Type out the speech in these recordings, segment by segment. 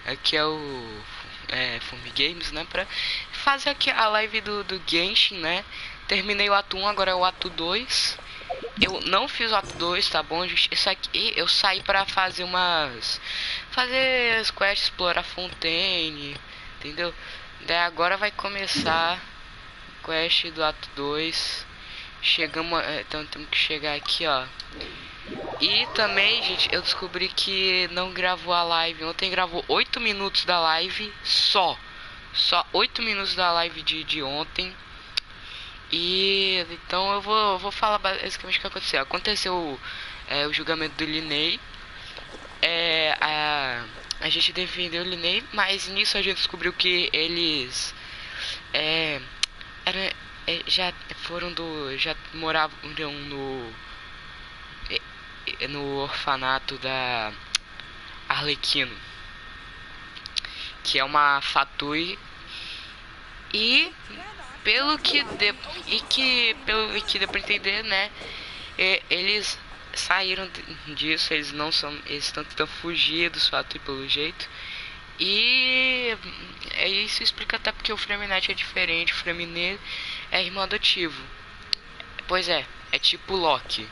aqui é o Fumi Games, né? Pra fazer aqui a live do Genshin, né? Terminei o ato 1, agora é o ato 2. Eu não fiz o ato 2, tá bom, gente? Isso aqui eu saí pra fazer fazer as quests, explorar Fontaine, entendeu? Daí agora vai começar a quest do ato 2. Chegamos, então temos que chegar aqui, ó. E também, gente, eu descobri que não gravou a live. Ontem gravou 8 minutos da live só. Só 8 minutos da live de ontem. E então eu vou falar basicamente o que aconteceu. Aconteceu o julgamento do Linei. A gente defendeu o Linei, mas nisso a gente descobriu que eles é, era, já foram já moravam no orfanato da Arlequino, que é uma fatui, e pelo que deu pra entender, né, eles saíram disso, eles estão tentando fugir do fatui pelo jeito. E isso explica até porque o Freminet é diferente. O Freminet é irmão adotivo. Pois é tipo Loki.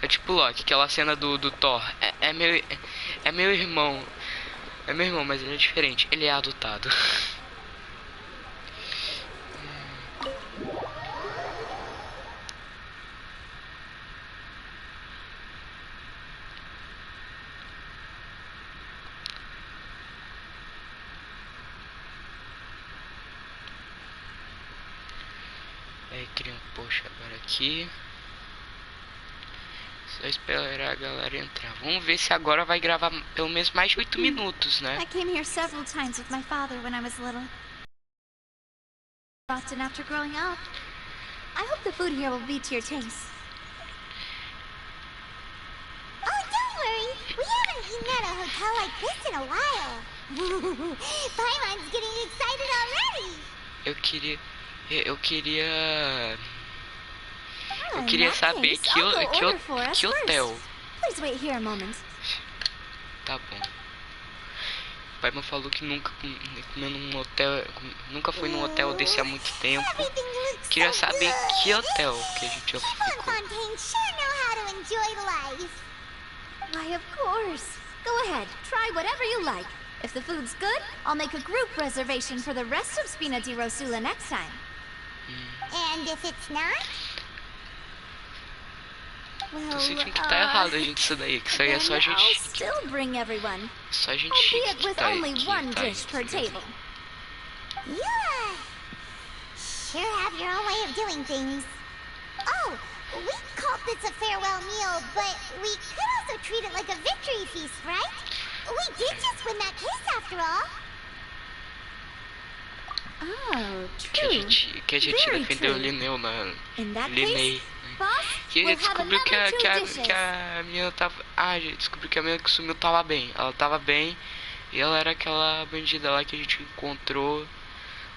É tipo Loki, aquela cena do Thor. É meu irmão. É meu irmão, mas ele é diferente. Ele é adotado. Cria um post agora aqui. Só esperar a galera entrar. Vamos ver se agora vai gravar pelo menos mais de 8 minutos, né? I came here several times with my father when I was little. Often after growing up. I hope the food here will be to your taste. Oh, don't worry. We haven't eaten at a hotel like this in a while. Paimon's getting excited already. Eu queria saber que hotel. Please wait here a moment. Tá bom. O pai me falou que nunca comeu num hotel, nunca foi num hotel desse há muito tempo. Queria saber que hotel que a gente ficou. Fontaine sure know how to enjoy life. Why, of course. Go ahead, try whatever you like. If the food's good, I'll make a group reservation for the rest of Spina di Rosula next time. And if it's not? Tô sentindo que tá errado a gente isso daí, que isso aí é só a gente I'll still bring everyone. Só a gente Albeit with tá only one tá dish per table. You sure have your own way of doing things. Oh, we called this a farewell meal, but we could also treat it like a victory feast, right? We did just win that case after all. Oh, que a gente defendeu o Lineu Linei. E ele descobriu que a menina tava. A gente descobriu que a menina que sumiu tava bem. Ela tava bem. E ela era aquela bandida lá que a gente encontrou.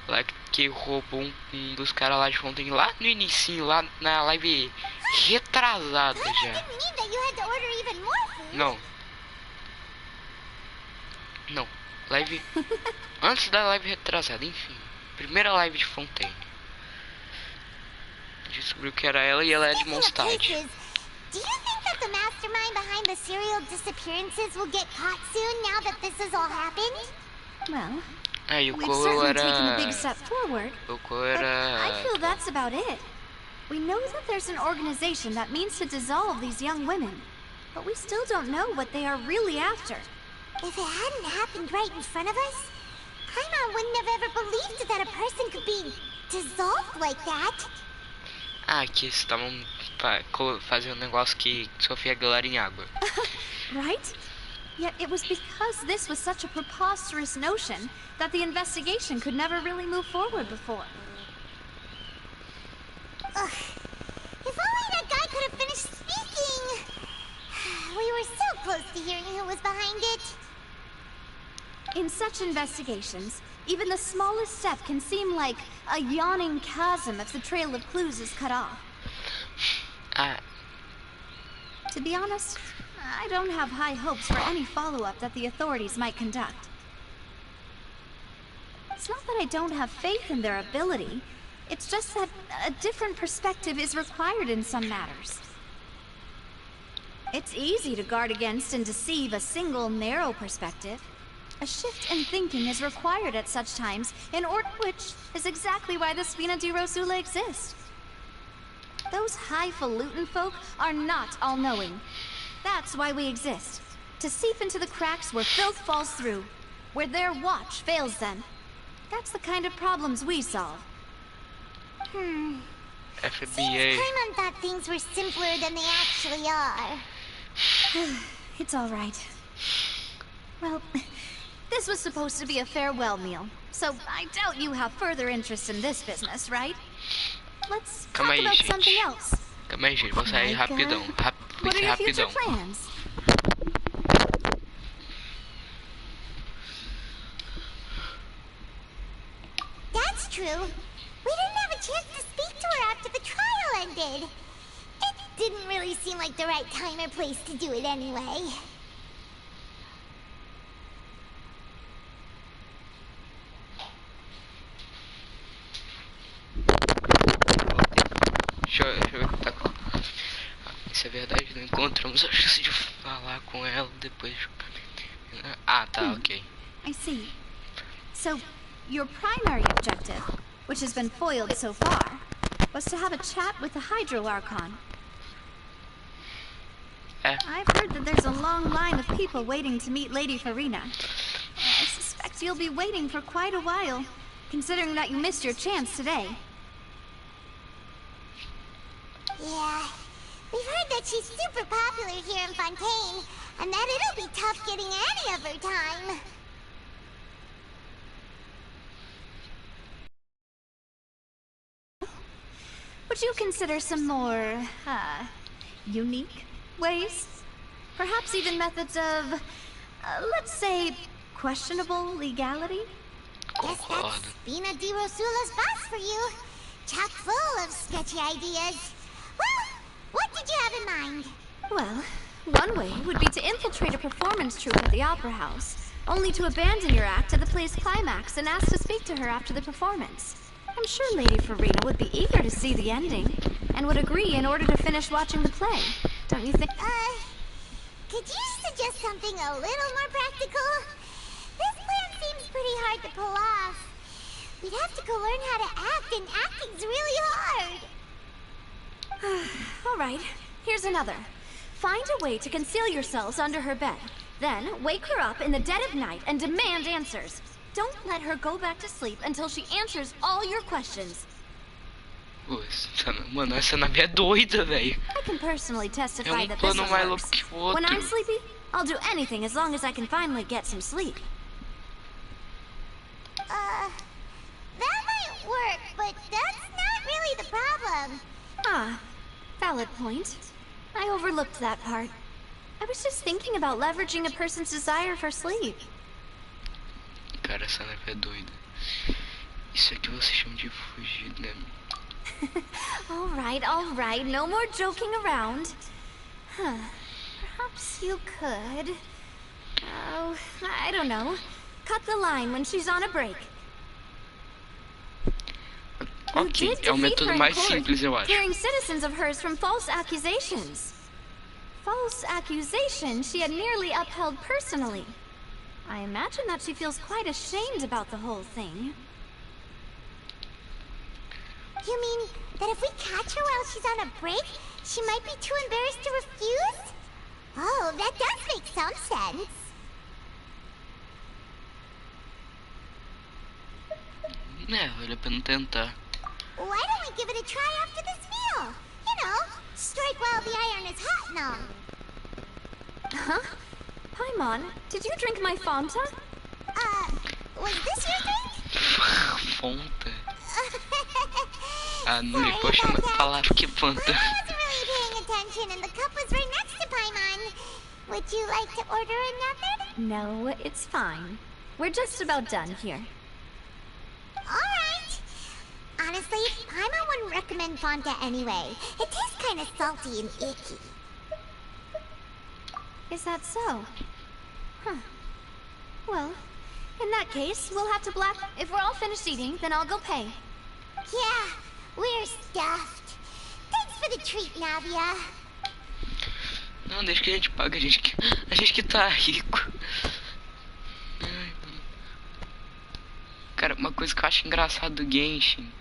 Lá que roubou um dos caras lá de Fontaine. Lá no inicinho, lá na live retrasada já. Não. Não. Live. Antes da live retrasada, enfim. Primeira live de Fontaine. Descobriu que era ela e ela é de Mondstadt. Do you think that the mastermind behind the serial disappearances will get caught soon now that this has all happened? Well, Aí o we've Cole certainly era. taken a big step forward. O Cole But I era. feel that's about it. We know that there's an organization that means to dissolve these young women, but we still don't know what they are really after. If it hadn't happened right in front of us, Paimon wouldn't have ever believed that a person could be dissolved like that. Que estavam fazendo um negócio que sofia a galera em água. Right? Yet it was because this was such a preposterous notion that the investigation could never really move forward before. Ugh. If only that guy could have finished speaking. We were so close to hearing who was behind it. In such investigations, even the smallest step can seem like a yawning chasm if the trail of clues is cut off. To be honest, I don't have high hopes for any follow-up that the authorities might conduct. It's not that I don't have faith in their ability. It's just that a different perspective is required in some matters. It's easy to guard against and deceive a single narrow perspective. A shift in thinking is required at such times, which is exactly why the Spina di Rosula exist. Those highfalutin folk are not all-knowing. That's why we exist. To seep into the cracks where filth falls through, where their watch fails them. That's the kind of problems we solve. Seems FBA. Paimon thought things were simpler than they actually are. It's all right. Well, this was supposed to be a farewell meal, so I doubt you have further interest in this business, right? Let's talk Calma aí, about something gente. else. Calma aí, gente. Vou sair Like, rapidão. Vou What are ser your future rapidão. plans? That's true. We didn't have a chance to speak to her after the trial ended. It didn't really seem like the right time or place to do it anyway. Deixa eu ver o que tá com... Isso é verdade, não encontramos a chance de falar com ela depois do julgamento. Ah, tá, ok. I see. So, your primary objective, which has been foiled so far, was to have a chat with the Hydro Archon. I've heard that there's a long line of people waiting to meet Lady Farina. I suspect you'll be waiting for quite a while, considering that you missed your chance today. Yeah. We've heard that she's super popular here in Fontaine, and that it'll be tough getting any of her time. Would you consider some more, unique ways? Perhaps even methods of, let's say, questionable legality? Guess that's Spina di Rosula's boss for you. Chock full of sketchy ideas. Well, what did you have in mind? Well, one way would be to infiltrate a performance troupe at the Opera House, only to abandon your act at the play's climax and ask to speak to her after the performance. I'm sure Lady Farina would be eager to see the ending, and would agree in order to finish watching the play. Don't you think? Could you suggest something a little more practical? This plan seems pretty hard to pull off. We'd have to go learn how to act, and acting's really hard. All right, here's another. Find a way to conceal yourselves under her bed. Then, wake her up in the dead of night and demand answers. Don't let her go back to sleep until she answers all your questions. Pô, mano, essa nave é doida, velho. I can personally testify that this plano mais louco works. que o When I'm outro. sleepy, I'll do anything as long as I can finally get some sleep. That might work, but that's not really the problem. Ah, valid point. I overlooked that part. I was just thinking about leveraging a person's desire for sleep. Cara, essa nave é doida. Isso é que vocês chamam de fugir, né? All right, no more joking around. Huh. Perhaps you could... Oh, I don't know. Cut the line when she's on a break. Ok, é o método mais simples, eu acho. Clearing citizens of hers from false accusations. False accusation she had nearly upheld personally. I imagine that she feels quite ashamed about the whole thing. You mean that if we catch her while she's on a break, she might be too embarrassed to refuse? Oh, that does make some sense. É, vale a pena tentar. Why don't we give it a try after this meal? You know, strike while the iron is hot and all. Huh? Paimon, did you drink my Fanta? Was this your drink? Fonta. Ah, não me pode chamar a palavra que Fanta. I wasn't really paying attention and the cup was right next to Paimon. Would you like to order another? No, it's fine. We're just about done here. Alright. Honestly, Paimon wouldn't recommend Fonta anyway. It tastes kind of salty and icky. Is that so? Huh. Well, in that case, we'll have to black... If we're all finished eating, then I'll go pay. Yeah, we're stuffed. Thanks for the treat, Navia. Não, deixa que a gente paga, a gente que tá rico. Cara, uma coisa que eu acho engraçado do Genshin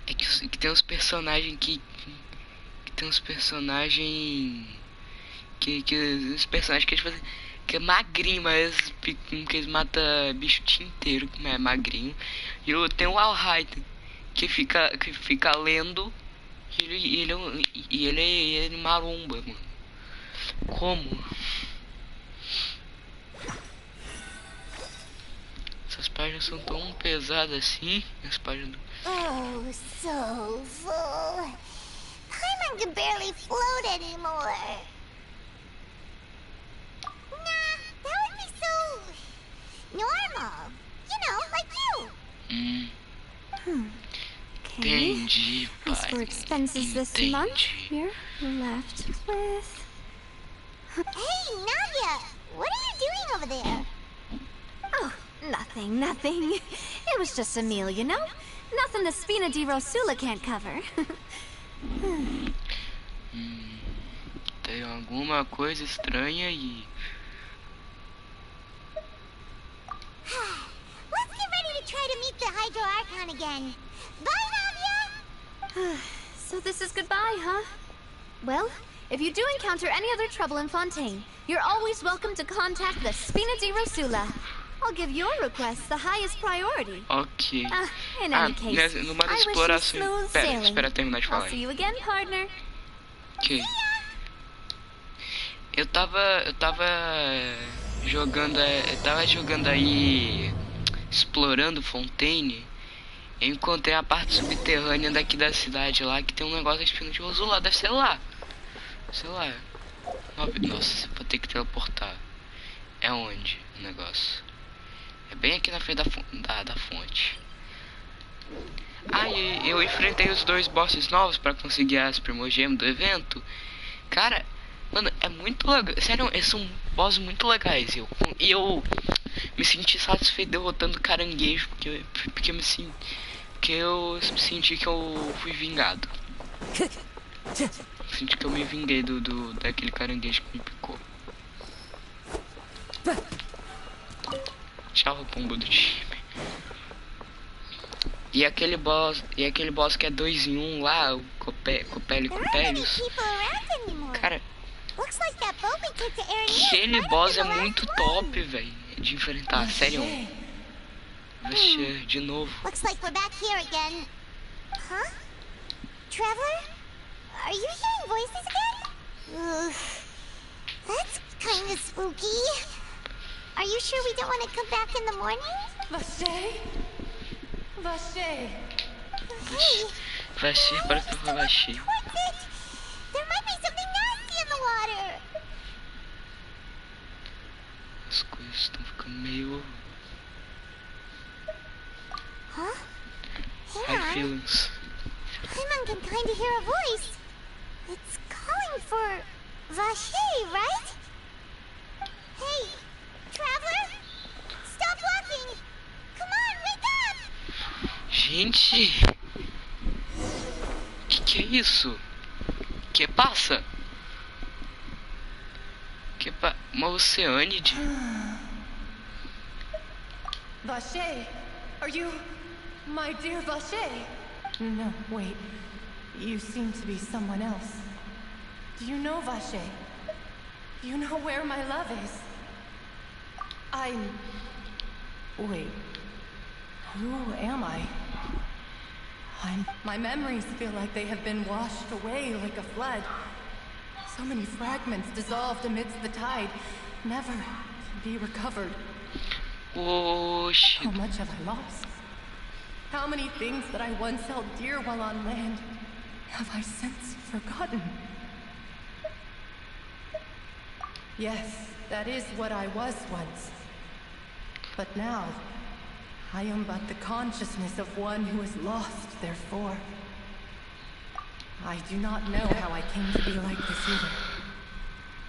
é que tem uns personagens que tem uns personagens os personagens que eles fazem que é magrinho, mas que eles matam bicho o dia inteiro, que é magrinho. E eu tenho o Alright que fica lendo e ele maromba, mano. Como? Essas páginas são tão pesadas assim, as páginas do... Oh, so full. Paimon can barely float anymore. Nah, that would be so normal. You know, like you. Okay. Entendi, As pai. for expenses this month, you're left with... Hey, Nadia, what are you doing over there? Oh, nothing. It was just a meal, you know? Nothing the Spina di Rosula can't cover. Tem alguma coisa estranha aí. Let's get ready to try to meet the Hydro Archon again. Bye, Navia! So this is goodbye, huh? Well, if you do encounter any other trouble in Fontaine, you're always welcome to contact the Spina di Rosula. I'll give your request the highest priority. Ok. In any case, numa das I wish you explorações... smooth Pera, sailing. espera terminar de falar I'll see aí. you again, partner. Ok. Eu tava jogando aí, explorando Fontaine. Eu encontrei a parte subterrânea daqui da cidade lá, que tem um negócio de espinho de oso lá, deve ser lá. Sei lá. Nossa, vou ter que teleportar. É onde o negócio? É bem aqui na frente da fonte. E eu enfrentei os 2 bosses novos pra conseguir as primogemas do evento. Cara, mano, é muito legal. Sério, eles são bosses muito legais. E eu me senti satisfeito derrotando o caranguejo, porque eu senti que eu fui vingado. Senti que eu me vinguei daquele caranguejo que me picou. Tchau, pombo do time. E aquele boss que é 2 em 1 lá, o Copelius. Cara, aquele boss é muito top, velho, de enfrentar, sério. Vixe, de novo. Looks like we're back here again. Huh? Traveler? Are you hearing voices again? That's kind of spooky. Are you sure we don't want to come back in the morning? Vache? Hey, Vache, parece que foi Vache. what's it? There might be something nasty in the water. As coisas estão ficando meio... Huh? High Hang on. feelings. Paimon can kind of hear a voice. It's calling for Vache, right? Hey, Traveler? Stop walking! Come on, wake up! Gente, que é isso? Que passa? Uma oceânide? Vache, are you my dear Vache? No, wait. You seem to be someone else. Do you know Vache? Do you know where my love is? Wait. Who am I? My memories feel like they have been washed away like a flood. So many fragments dissolved amidst the tide, never to be recovered. Oxi. How much have I lost? How many things that I once held dear while on land have I since forgotten? Yes, that is what I was once. But now, I am but the consciousness of one who is lost, therefore. I do not know how I came to be like this either.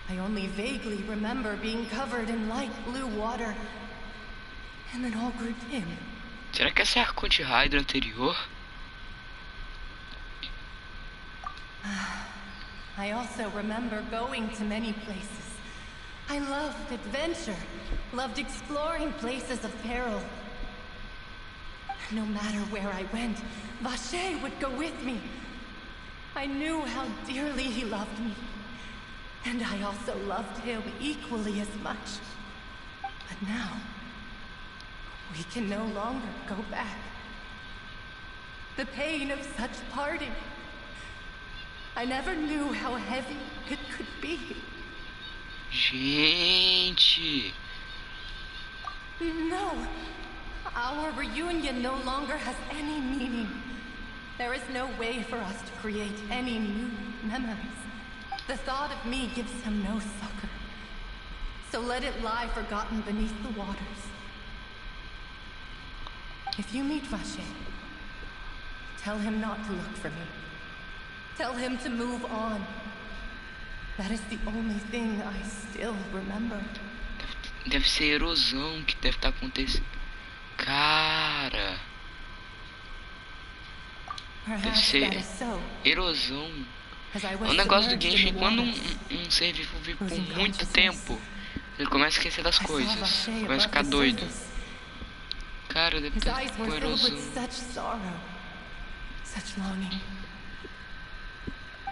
I only vaguely remember being covered in light blue water, and then all grew dim. Será que essa é a Conte Hydra anterior? I also remember going to many places. I loved adventure, loved exploring places of peril. No matter where I went, Vacher would go with me. I knew how dearly he loved me, and I also loved him equally as much. But now, we can no longer go back. The pain of such parting, I never knew how heavy it could be. Gente! No, our reunion no longer has any meaning. There is no way for us to create any new memories. The thought of me gives him no succor. So let it lie forgotten beneath the waters. If you meet Vacher, tell him not to look for me. Tell him to move on. That is the only thing I still remember. Deve ser erosão que deve estar acontecendo. Cara. Deve ser erosão. O negócio do Genshin, quando um ser vivo vive por muito tempo, ele começa a esquecer das coisas. Começa a ficar doido. Cara, deve estar com erosão.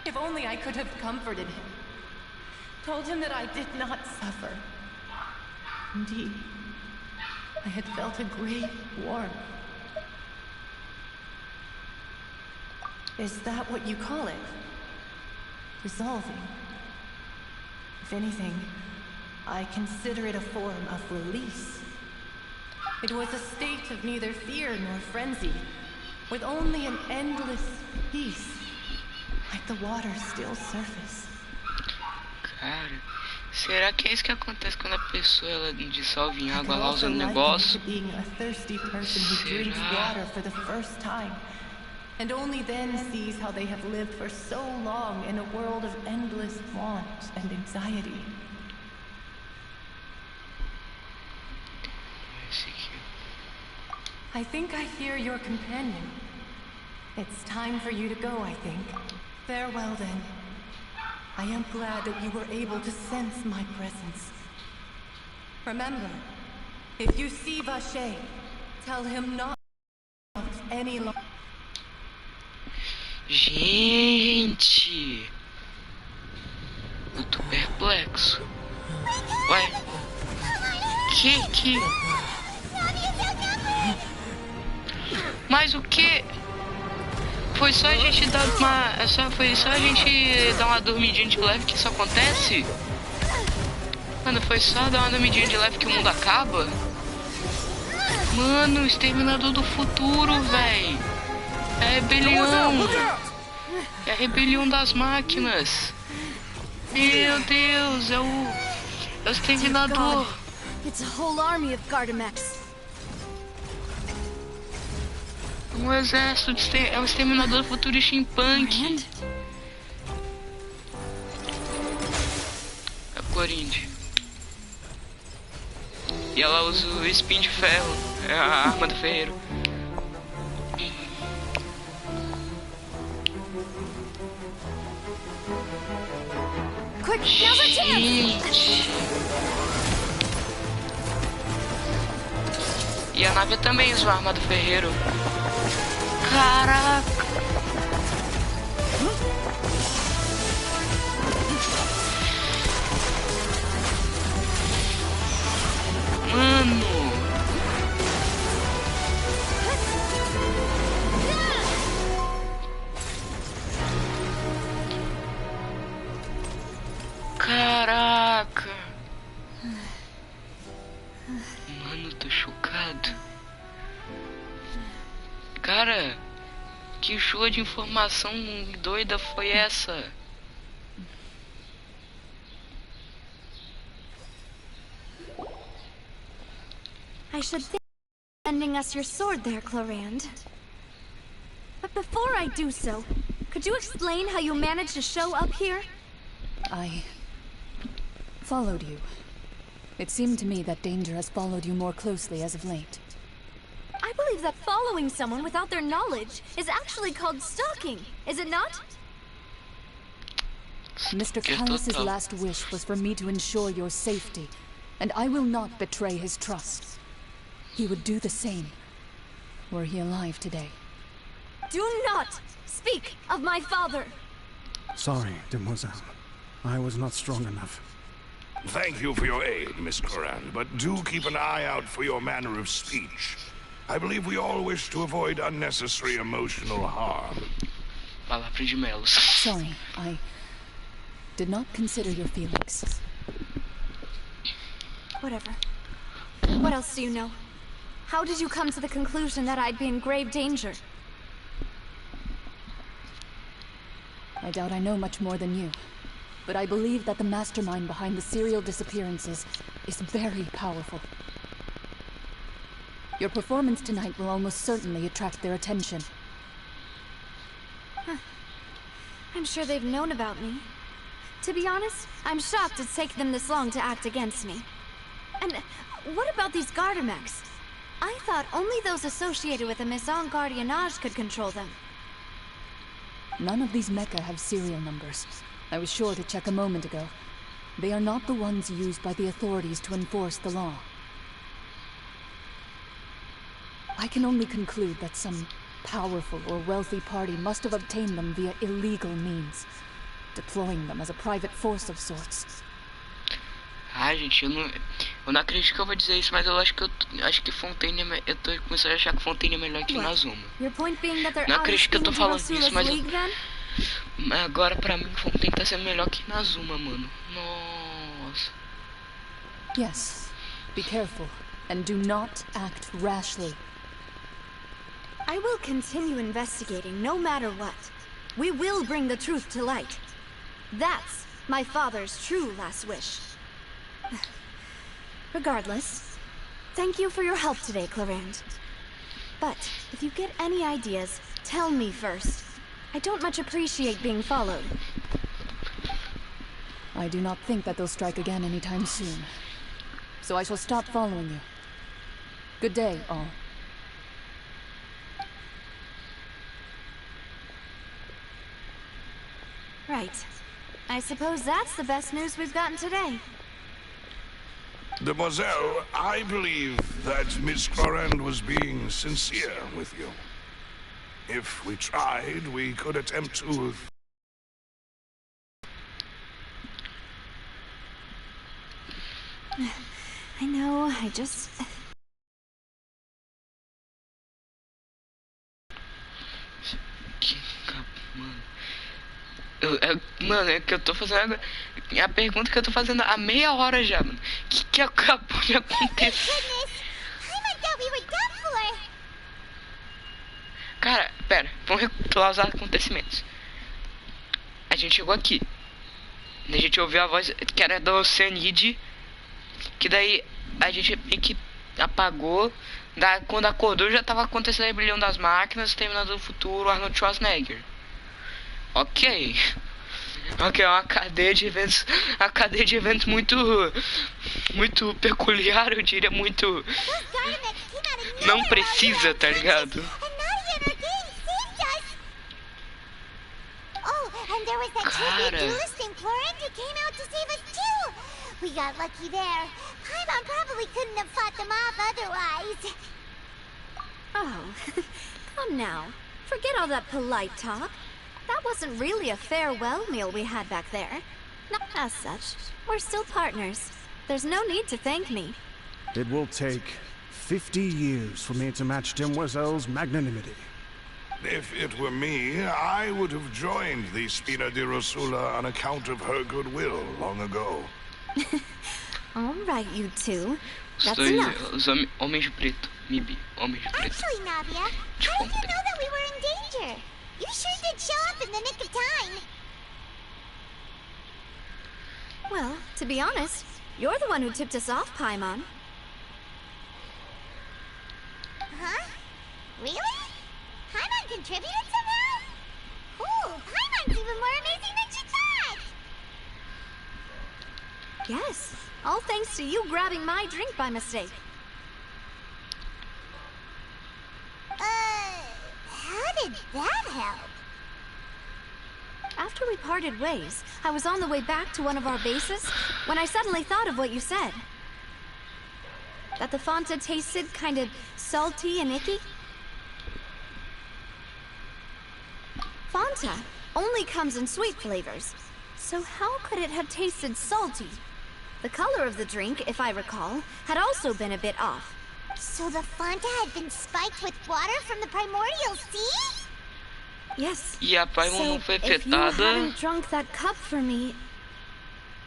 If only I could have comforted him. Told him that I did not suffer. Indeed, I had felt a great warmth. Is that what you call it? Dissolving? If anything, I consider it a form of release. It was a state of neither fear nor frenzy, with only an endless peace, like the water's still surface. Cara, será que é isso que acontece quando a pessoa ela dissolve em água lá usando negócio? Será? And only then sees how they have lived for so long in a world of endless want and anxiety. I think I hear your companion. It's time for you to go, I think. Farewell then. I am glad that you were able to sense my presence. Remember, if you see Vacher, tell him not any longer. Gente, eu tô perplexo. Ué, que? Mas o que? Foi só a gente dar uma, foi só a gente dar uma dormidinha de leve que isso acontece? Mano, foi só dar uma dormidinha de leve que o mundo acaba? Mano, exterminador do futuro, véi. É a rebelião. É a rebelião das máquinas. Meu Deus, é o exterminador. It's a whole army of Gardamex. Um exército é um exterminador futuro steampunk. É o Corinthians. E ela usa o espinho de ferro. É a arma do ferreiro. Gente. E a nave também usa a arma do ferreiro. Caraca. Mano. Caraca. Mano, tô chocado. Cara, que chuva de informação doida foi essa? I should think of lending us your sword there, Clorand. But before I do so, could you explain how you managed to show up here? I followed you. It seemed to me that danger has followed you more closely as of late. I believe that following someone without their knowledge is actually called stalking, is it not? Mr. Callus's last wish was for me to ensure your safety, and I will not betray his trust. He would do the same, were he alive today. Do not speak of my father! Sorry, demoiselle. I was not strong enough. Thank you for your aid, Miss Corand, but do keep an eye out for your manner of speech. I believe we all wish to avoid unnecessary emotional harm. Palavra de melos. Sorry, I did not consider your feelings. Whatever. What else do you know? How did you come to the conclusion that I'd be in grave danger? I doubt I know much more than you, but I believe that the mastermind behind the serial disappearances is very powerful. Your performance tonight will almost certainly attract their attention. Huh. I'm sure they've known about me. To be honest, I'm shocked it's taken them this long to act against me. And what about these Gardamex? I thought only those associated with the Maison Gardiennage could control them. None of these mecha have serial numbers. I was sure to check a moment ago. They are not the ones used by the authorities to enforce the law. I can only conclude that some powerful or wealthy party must have obtained them via illegal means, deploying them as a private force of sorts. Ai, gente, eu não acredito que eu vou dizer isso, mas eu acho que Fontaine eu tô começando a achar que Fontaine é melhor que Inazuma. Não acredito que eu tô falando isso, mas agora pra mim Fontaine tá sendo melhor que Inazuma, mano. Nossa. Yes, be careful and do not act rashly. I will continue investigating no matter what. We will bring the truth to light. That's my father's true last wish. Regardless, thank you for your help today, Clarand. But if you get any ideas, tell me first. I don't much appreciate being followed. I do not think that they'll strike again anytime soon. So I shall stop following you. Good day, all. Right. I suppose that's the best news we've gotten today. Demoiselle, I believe that Miss Corand was being sincere with you. If we tried, we could attempt to... I know, I just... Mano, é que eu tô fazendo agora. A pergunta que eu tô fazendo há meia hora já, mano. Que acabou de acontecer? Cara, pera, vamos recapitular os acontecimentos. A gente chegou aqui. A gente ouviu a voz que era do Oceanide. Que daí a gente meio que apagou. Quando acordou já tava acontecendo a rebelião das máquinas, terminando o futuro, Arnold Schwarzenegger. Ok. Ok, é uma cadeia de eventos. A cadeia de eventos muito peculiar, eu diria, muito não precisa, tá ligado? And there was that tribute duelist named Florent who came out to save us too! We got lucky there. Paimon probably couldn't have fought them off otherwise. Oh, come now. Forget all that polite talk. That wasn't really a farewell meal we had back there. Not as such. We're still partners. There's no need to thank me. It will take 50 years for me to match Demoiselle's magnanimity. If it were me, I would have joined the Spina di Rosula on account of her goodwill long ago. All right, you two. That's enough. Os homens de preto. Mibi, homens de preto. Actually, Navia, how did you know that we were in danger? You sure did show up in the nick of time. Well, to be honest, you're the one who tipped us off, Paimon. Huh? Really? Paimon contributed somehow? Ooh, Paimon's even more amazing than she thought! Yes, All thanks to you grabbing my drink by mistake. How did that help? After we parted ways, I was on the way back to one of our bases when I suddenly thought of what you said. That the Fanta tasted kind of salty and icky. Fanta only comes in sweet flavors, so how could it have tasted salty? The color of the drink, if I recall, had also been a bit off. So the Fanta had been spiked with water from the primordial sea? Yes. E a Paimon So não foi if you afetada. hadn't drunk that cup for me,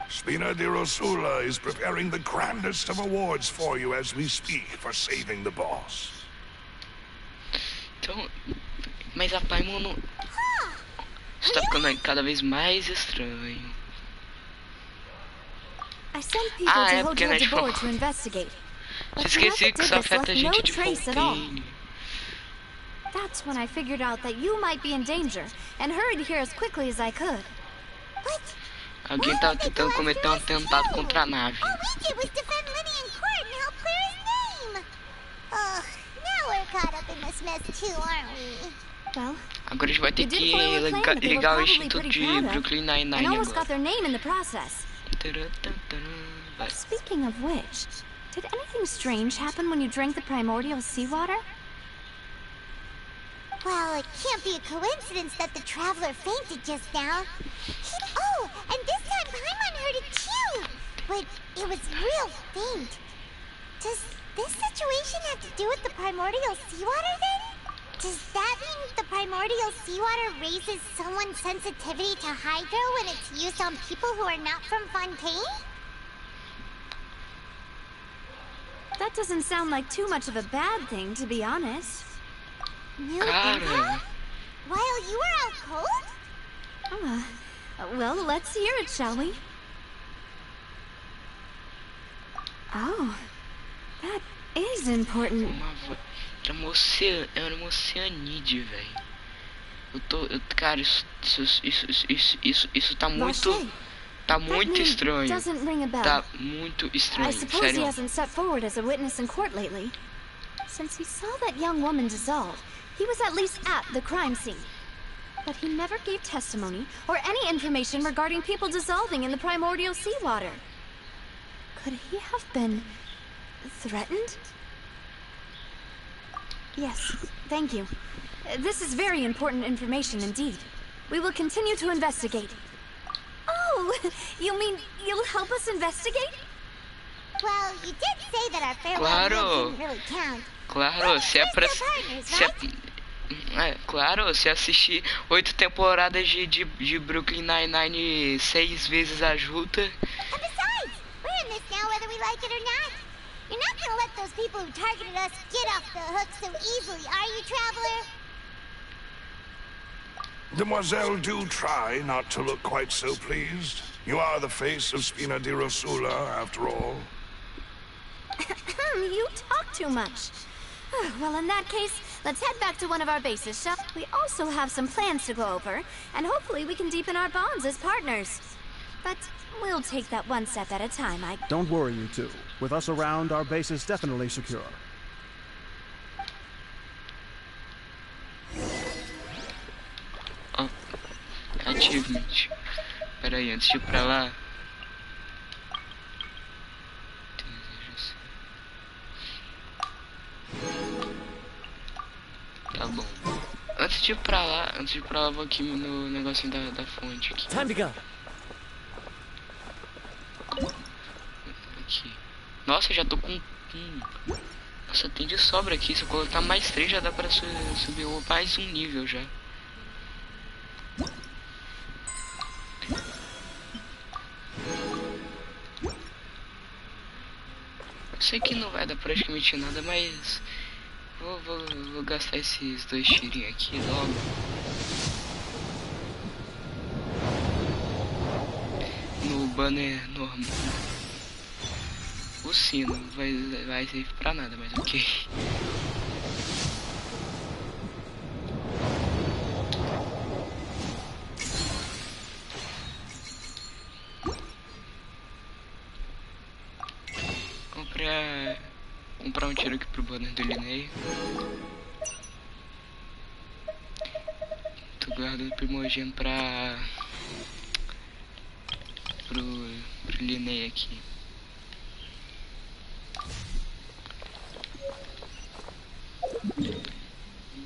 Spina di Rosula is preparing the grandest of awards for you as we speak for saving the boss. Então, mas a Paimon não. Isso tá ficando cada vez mais estranho. I sent people Ah, to é hold porque you nós aboard fomos- to investigate. But Esqueci whoever que did isso this afeta a left no gente de trace at all. Fontaine. That's when I figured out that you might be in danger and hurried here as quickly as I could. But Alguém tava tentando cometer um atentado contra a nave. all we did was defend Lenny in court and help clear his name. Ugh, now we're caught up in this mess too, aren't we? Well, Agora a gente vai ter you did que foil a plan that they were ligar o probably Instituto pretty de proud of, Brooklyn Nine-Nine and almost got agora. their name in the process. Vai. Speaking of which, did anything strange happen when you drank the primordial seawater? Well, it can't be a coincidence that the traveler fainted just now. Oh, and this time Paimon heard it too! But it was real faint. Does this situation have to do with the primordial seawater then? Does that mean the primordial seawater raises someone's sensitivity to hydro when it's used on people who are not from Fontaine? That doesn't sound like too much of a bad thing, to be honest. New Cara. impact? While you were out cold? Well, let's hear it, shall we? Oh, that is important. Era uma oceanide, velho. Cara, isso tá muito. Vache, Tá that muito name estranho. doesn't ring a bell. Tá muito I estranho, suppose he sério. hasn't stepped forward as a witness in court lately. Since he saw that young woman dissolve, he was at least at the crime scene. But he never gave testimony or any information regarding people dissolving in the primordial seawater. Could he have been threatened? Yes, thank you. This is very important information indeed. We will continue to investigate. Oh, you mean you'll help us investigate? Well, you did say that our farewell Claro. meal didn't really count. Claro, se é We're pra. still partners, Se é, right? claro, se assistir 8 temporadas de Brooklyn Nine-Nine 6 vezes a Juta. And besides, we're in this now whether we like it or not. You're not gonna let those people who targeted us get off the hook so easily, are you, Traveler? Demoiselle, do try not to look quite so pleased. You are the face of Spina di Rosula, after all. You talk too much. Well, in that case, let's head back to one of our bases, shall we? We also have some plans to go over, and hopefully we can deepen our bonds as partners. But we'll take that one step at a time, Don't worry, you two. With us around, our base is definitely secure. Ó, achievement. Pera aí, antes de ir pra lá. Tá bom. Antes de ir pra lá, vou aqui no negocinho da fonte aqui. Time to go. Aqui. Nossa, já tô com. Nossa, tem de sobra aqui. Se eu colocar mais 3 já dá pra subir mais um nível já. Eu sei que não vai dar praticamente nada, mas vou gastar esses 2 tirinhos aqui logo. No banner normal. O sino vai servir pra nada, mas ok. dentro do Linei. Tô guardando o primogênito pro Linei aqui.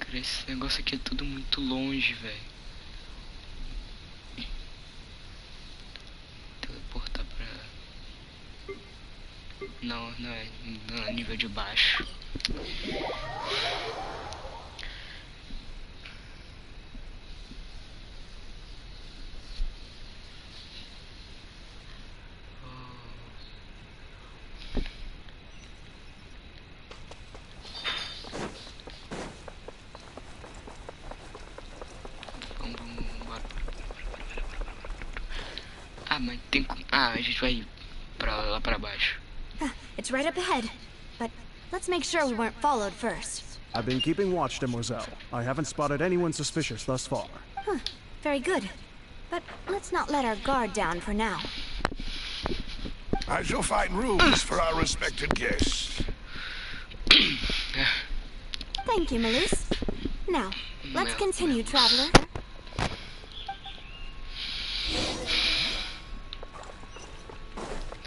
Cara, esse negócio aqui é tudo muito longe, velho. Teleportar pra... Não é nível de baixo. Mas tem... a gente vai lá pra baixo. It's right up ahead, but let's make sure we weren't followed first. I've been keeping watch, Demoiselle. I haven't spotted anyone suspicious thus far. Very good. But let's not let our guard down for now. I shall find rooms for our respected guests. Thank you, Malus. Now, let's continue, traveler.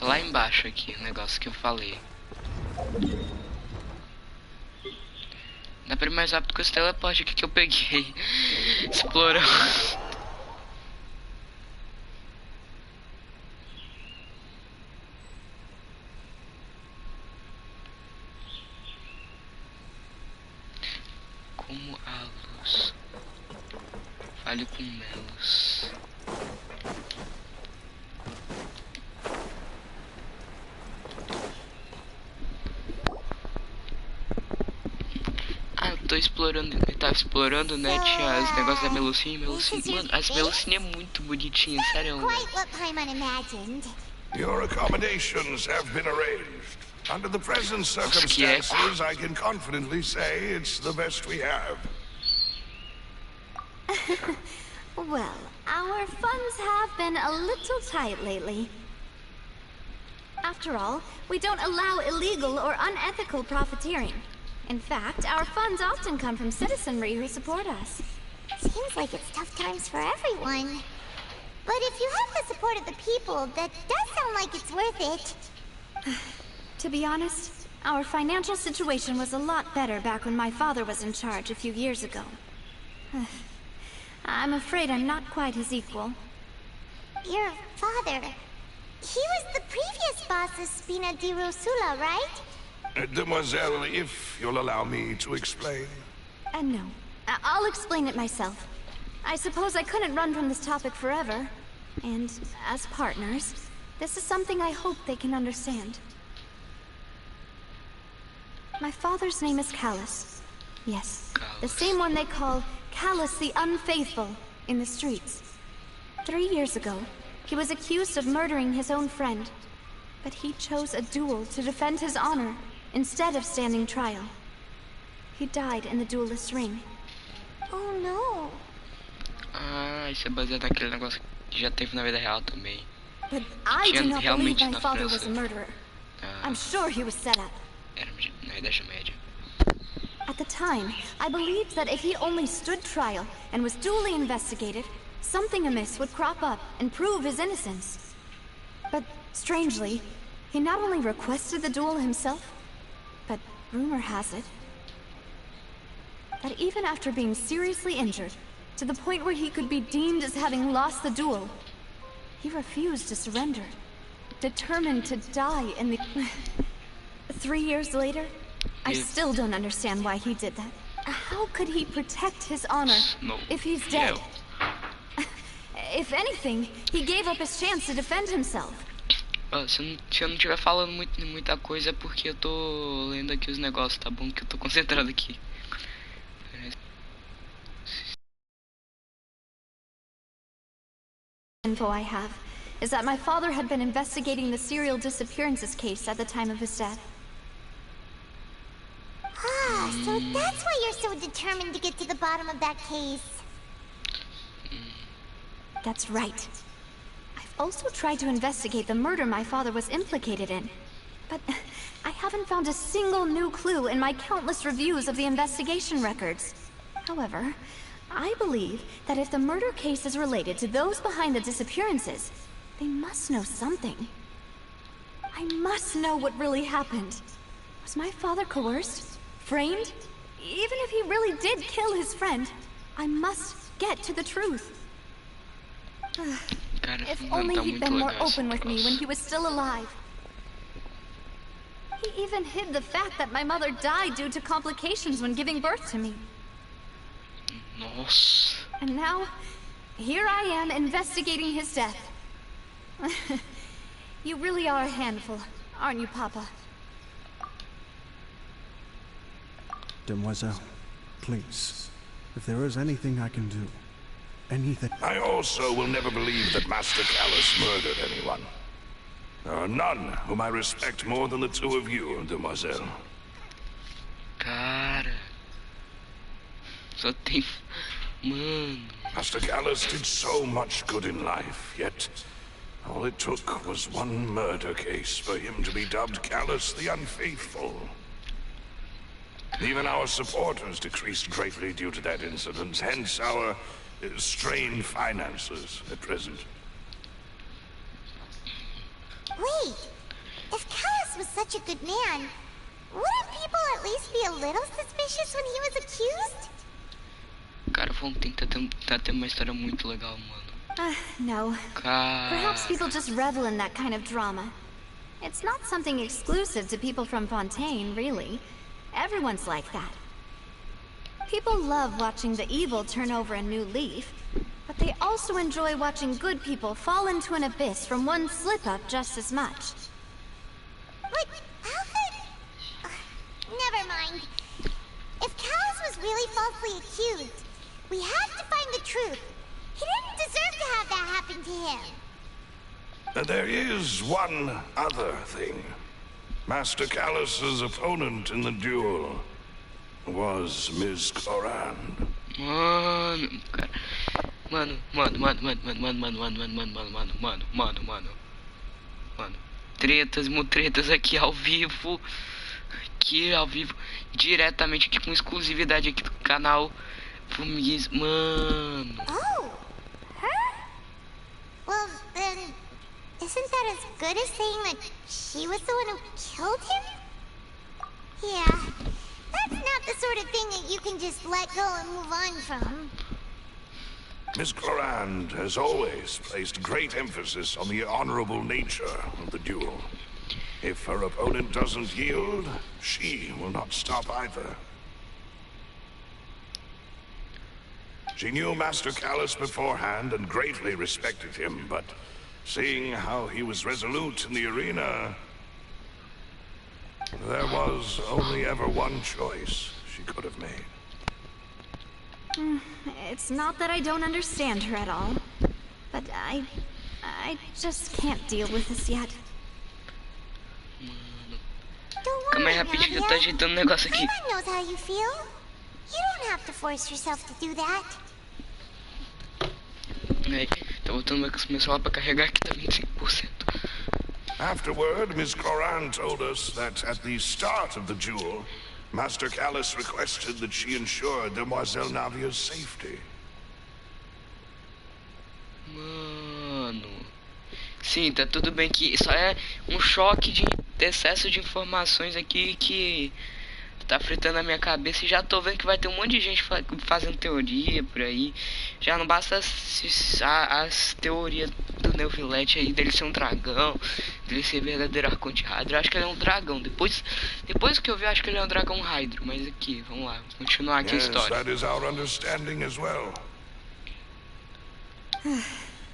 Lá embaixo aqui, o negócio que eu falei. Dá pra ir mais rápido com esse teleporte aqui que eu peguei. Explorando. Como a luz. Fale com Melos. Tô explorando, eu tava explorando, né? Tinha os negócios da Melusine. Mano, as Melusine é muito bonitinha, sério. Your accommodations have been arranged. Under the present circumstances, I can confidently say it's the best we have. Well, our funds have been a little tight lately. After all, we don't allow illegal or unethical profiteering. In fact, our funds often come from citizenry who support us. Seems like it's tough times for everyone. But if you have the support of the people, that does sound like it's worth it. To be honest, our financial situation was a lot better back when my father was in charge a few years ago. I'm afraid I'm not quite his equal. Your father... He was the previous boss of Spina di Rosula, right? Demoiselle, if you'll allow me to explain. No. I'll explain it myself. I suppose I couldn't run from this topic forever. And, as partners, this is something I hope they can understand. My father's name is Callus. Yes, the same one they call Callus the Unfaithful in the streets. 3 years ago, he was accused of murdering his own friend. But he chose a duel to defend his honor, instead of standing trial. He died in the duelist's ring. Oh no. Isso é baseado naquele negócio que já teve na vida real também. But I do not believe my father was a murderer. I'm sure he was set up. Era na Idade Média. At the time, I believed that if he only stood trial and was duly investigated, something amiss would crop up and prove his innocence. But strangely, he not only requested the duel himself, but rumor has it that even after being seriously injured, to the point where he could be deemed as having lost the duel, he refused to surrender, determined to die in the... 3 years later, I still don't understand why he did that. How could he protect his honor if he's dead? If anything, he gave up his chance to defend himself. Se eu não estiver falando muita coisa é porque eu tô lendo aqui os negócios, tá bom? Que eu tô concentrado aqui. Info I have is that my father had been investigating the serial disappearances case at the time of his death. Ah, so that's why you're so determined to get to the bottom of that case. That's right. I've also tried to investigate the murder my father was implicated in. But I haven't found a single new clue in my countless reviews of the investigation records. However, I believe that if the murder case is related to those behind the disappearances, they must know something. I must know what really happened. Was my father coerced? Framed? Even if he really did kill his friend, I must get to the truth. If only he'd been more open with me when he was still alive. He even hid the fact that my mother died due to complications when giving birth to me. Nossa. And now, here I am investigating his death. You really are a handful, aren't you, Papa? Demoiselle, please, if there is anything I can do, anything... I also will never believe that Master Callus murdered anyone. There are none whom I respect more than the two of you, Demoiselle. Cara... Só tem... Mano... Master Callus did so much good in life, yet... all it took was one murder case for him to be dubbed Callus the Unfaithful. Even our supporters decreased greatly due to that incident, hence our strained finances at present. Wait, if Callus was such a good man, wouldn't people at least be a little suspicious when he was accused? Cara, Fontaine tá tendo uma história muito legal, mano. No. Cara... Perhaps people just revel in that kind of drama. It's not something exclusive to people from Fontaine, really. Everyone's like that. People love watching the evil turn over a new leaf, but they also enjoy watching good people fall into an abyss from one slip-up just as much. But how could... never mind. If Callus was really falsely accused, we have to find the truth. He didn't deserve to have that happen to him. There is one other thing. Master Callus's opponent in the duel was Ms. Corand. Mano, cara. Mano. Tretas aqui ao vivo. Diretamente aqui com exclusividade aqui do canal. Mano. Oh, her? Well, then, isn't that as good as saying that she was the one who killed him? Yeah, that's not the sort of thing that you can just let go and move on from. Miss Corand has always placed great emphasis on the honorable nature of the duel. If her opponent doesn't yield, she will not stop either. She knew Master Callus beforehand and greatly respected him, but seeing how he was resolute in the arena, there was only ever one choice she could have made. It's not that I don't understand her at all, but I just can't deal with this yet. Don't Calma worry, aí rapidinho que eu tô Nadia. ajeitando um negócio aqui. Everyone knows how you feel. You don't have to force yourself to do that. Aí, tá botando meu celular pra carregar aqui tá 25%. Afterward, Miss Corand told us that at the start of the duel, Master Callus requested that she ensure Demoiselle Navia's safety. Mano. Sim, tá tudo bem que só é um choque de excesso de informações aqui que tá fritando a minha cabeça e já tô vendo que vai ter um monte de gente fazendo teoria por aí. Já não basta as teorias do Neuvillette aí dele ser um dragão, dele ser verdadeiro arconte Hydro. Eu acho que ele é um dragão. Depois que eu vi, eu acho que ele é um dragão Hydro. Mas aqui, vamos lá, continuar aqui a história. That is our understanding as well.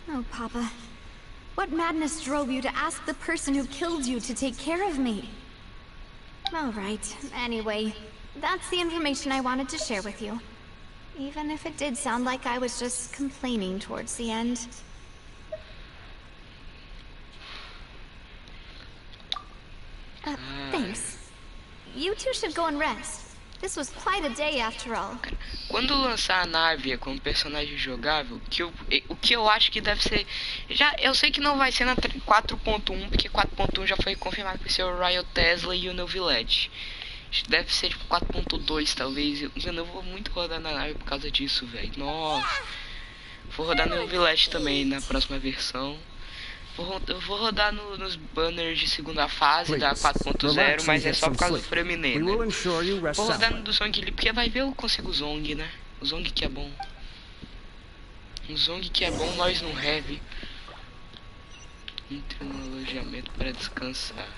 Oh, Papa. What madness drove you to ask the person who killed you to take care of me? All right. Anyway, that's the information I wanted to share with you. Even if it did sound like I was just complaining towards the end. Thanks. You two should go and rest. This was quite a day after all. Quando lançar a nave com personagem jogável, o que eu acho que deve ser... Eu sei que não vai ser na 4.1, porque 4.1 já foi confirmado que vai ser o Royal Tesla e o New Village. Deve ser tipo 4.2 talvez. Eu não vou muito rodar na nave por causa disso, velho. Nossa. Vou rodar no New Village também na próxima versão. Eu vou rodar nos banners de segunda fase da 4.0, mas é só por causa do Freminé, né? Vou rodar no do Zong ali, porque vai ver eu consigo o Zong, né? O Zong que é bom. O Zong que é bom, nós no heavy. Entre no alojamento para descansar.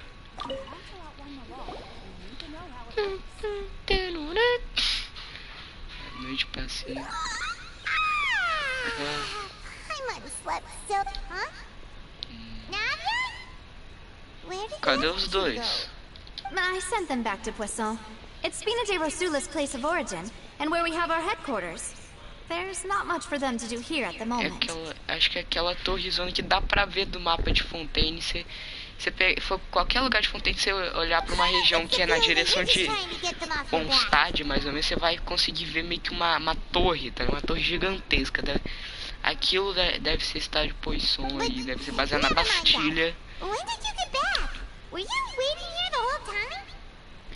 Noite pacífica. I might have slept so... Huh? Nadia? Where did Cadê you os dois? I sent them back to Poisson. It's Spina de Rosula's place of origin, and where we have our headquarters. There's not much for them to do here at the moment. Acho que é aquela torrezona que dá pra ver do mapa de Fontaine. Você for qualquer lugar de Fontaine, você olhar pra uma região que é na direção de Onstad, mais ou menos, você vai conseguir ver meio que uma torre, tá? Uma torre gigantesca. Aquilo deve ser estádio Poisson aí, deve ser baseado na Bastilha. When did you get back? Were you waiting here the whole time?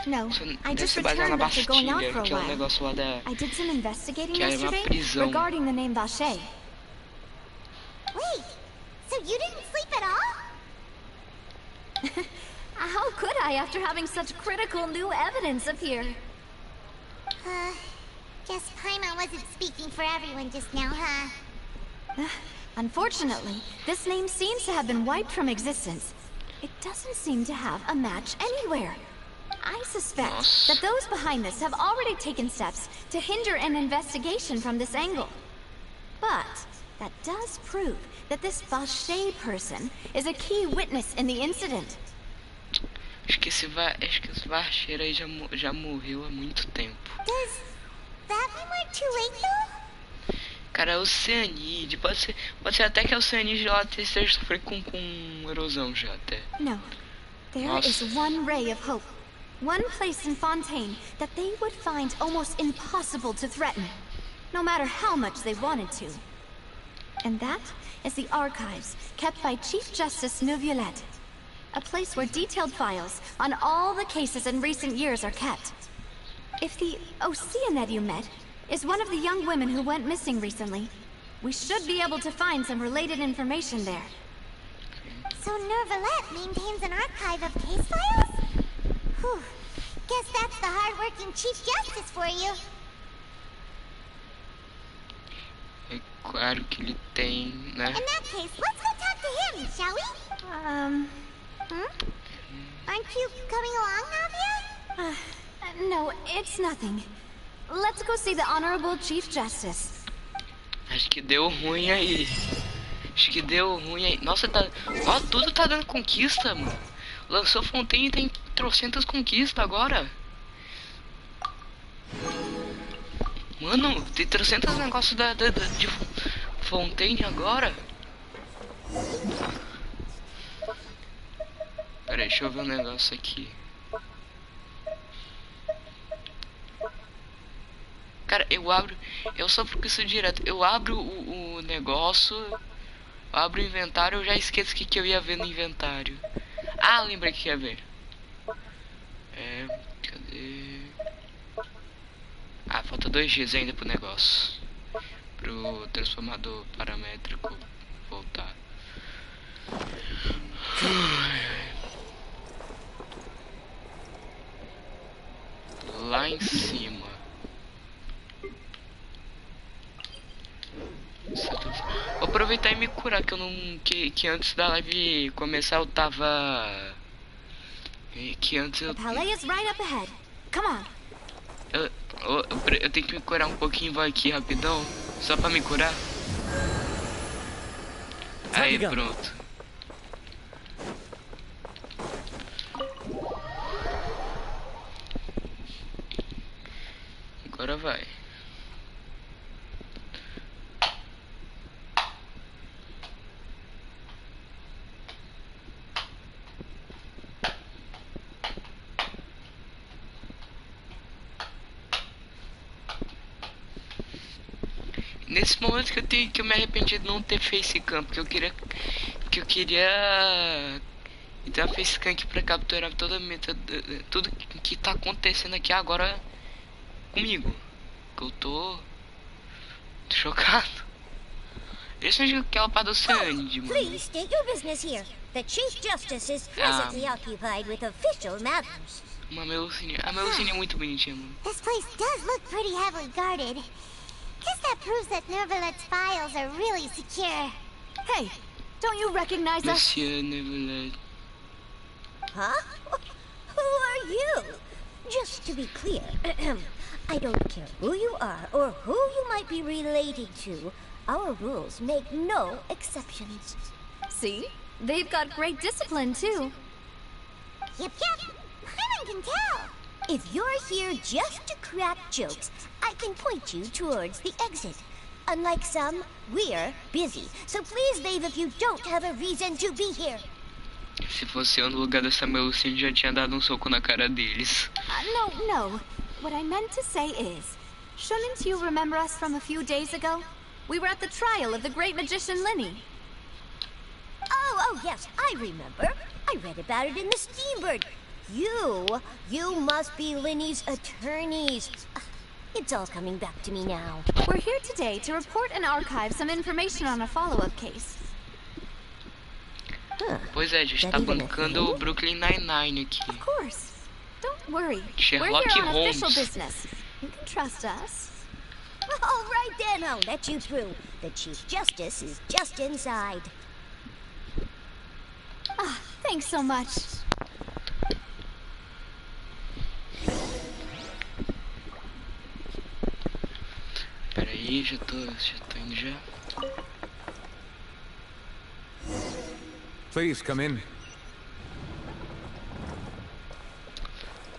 No, I Deve just ser baseado na returned after going out Bastilha, for a que é um while. negócio lá da... I did some investigating que é uma yesterday prisão. regarding the name Vacher. Wait, so you didn't sleep at all? How could I after having such critical new evidence appear? Guess Paimon wasn't speaking for everyone just now, huh? Unfortunately, this name seems to have been wiped from existence. It doesn't seem to have a match anywhere. I suspect that those behind this have already taken steps to hinder an investigation from this angle. But that does prove that this Vacher person is a key witness in the incident. Acho que esse Vacher aí já morreu há muito tempo. Does that mean we're too late though? Cara, é o Cyanide. Pode ser até que é o Cyanide lá esteja sofrendo com erosão já até. No. There is one ray of hope. One place in Fontaine that they would find almost impossible to threaten, no matter how much they wanted to. And that is the archives kept by Chief Justice Neuvillette. A place where detailed files on all the cases in recent years are kept. If the Oceanid you met is one of the young women who went missing recently, we should be able to find some related information there. So Neuvillette maintains an archive of case files? Whew. Guess that's the hard-working Chief Justice for you. É claro que ele tem, né? In that case, let's go talk to him, shall we? Aren't you coming along, Navia? No, it's nothing. Let's go see the Honorable Chief Justice. Acho que deu ruim aí. Nossa, ó, tudo tá dando conquista, mano. Lançou Fontaine e tem trocentas conquistas agora. Mano, tem trocentas negócios de Fontaine agora. Pera aí, deixa eu ver um negócio aqui. Cara, eu sofro com isso direto. Eu abro o negócio, eu abro o inventário, eu já esqueço o que eu ia ver no inventário. Ah, lembrei que ia ver. Cadê? Ah, falta 2 dias ainda pro negócio. Pro transformador paramétrico voltar. Lá em cima. Vou aproveitar e me curar, que eu não. Que antes da live começar eu tava. Que antes eu. The palais is right up ahead. Come on. Eu tenho que me curar um pouquinho, vai aqui rapidão. Só pra me curar. Aí, pronto. Agora vai. Nesse momento que eu me arrependi de não ter facecam, porque eu queria então a facecam aqui pra capturar tudo que tá acontecendo aqui agora comigo. Que eu tô chocado. Deixa eu aquela parte do oceano, mano. Please state your business here. The Chief Justice is presently occupied with official matters. A Melusine é muito bonitinha, mano. This place does look pretty heavily guarded. Guess that proves that Nervalet's files are really secure. Hey, don't you recognize us? Monsieur Neverland. Huh? Who are you? Just to be clear, I don't care who you are or who you might be related to. Our rules make no exceptions. See? They've got great discipline, too. Yep. Paimon can tell. If you're here just to crack jokes, I can point you towards the exit. Unlike some, we're busy. So please leave if you don't have a reason to be here. Se fosse eu no lugar dessa Melusine, já tinha dado soco na cara deles. No. What I meant to say is, shouldn't you remember us from a few days ago? We were at the trial of the great magician Linny. Oh, yes, I remember. I read about it in the Steambird. You must be Linny's attorneys. It's all coming back to me now. We're here today to report and archive some information on a follow-up case. Pois é, a gente tá bancando o Brooklyn Nine-Nine aqui. Of course. Don't worry. Sherlock We're here on Holmes. official business. You can trust us. All right then, I'll let you through. The Chief Justice is just inside. Thanks so much. Peraí, já tô indo já. Please come in.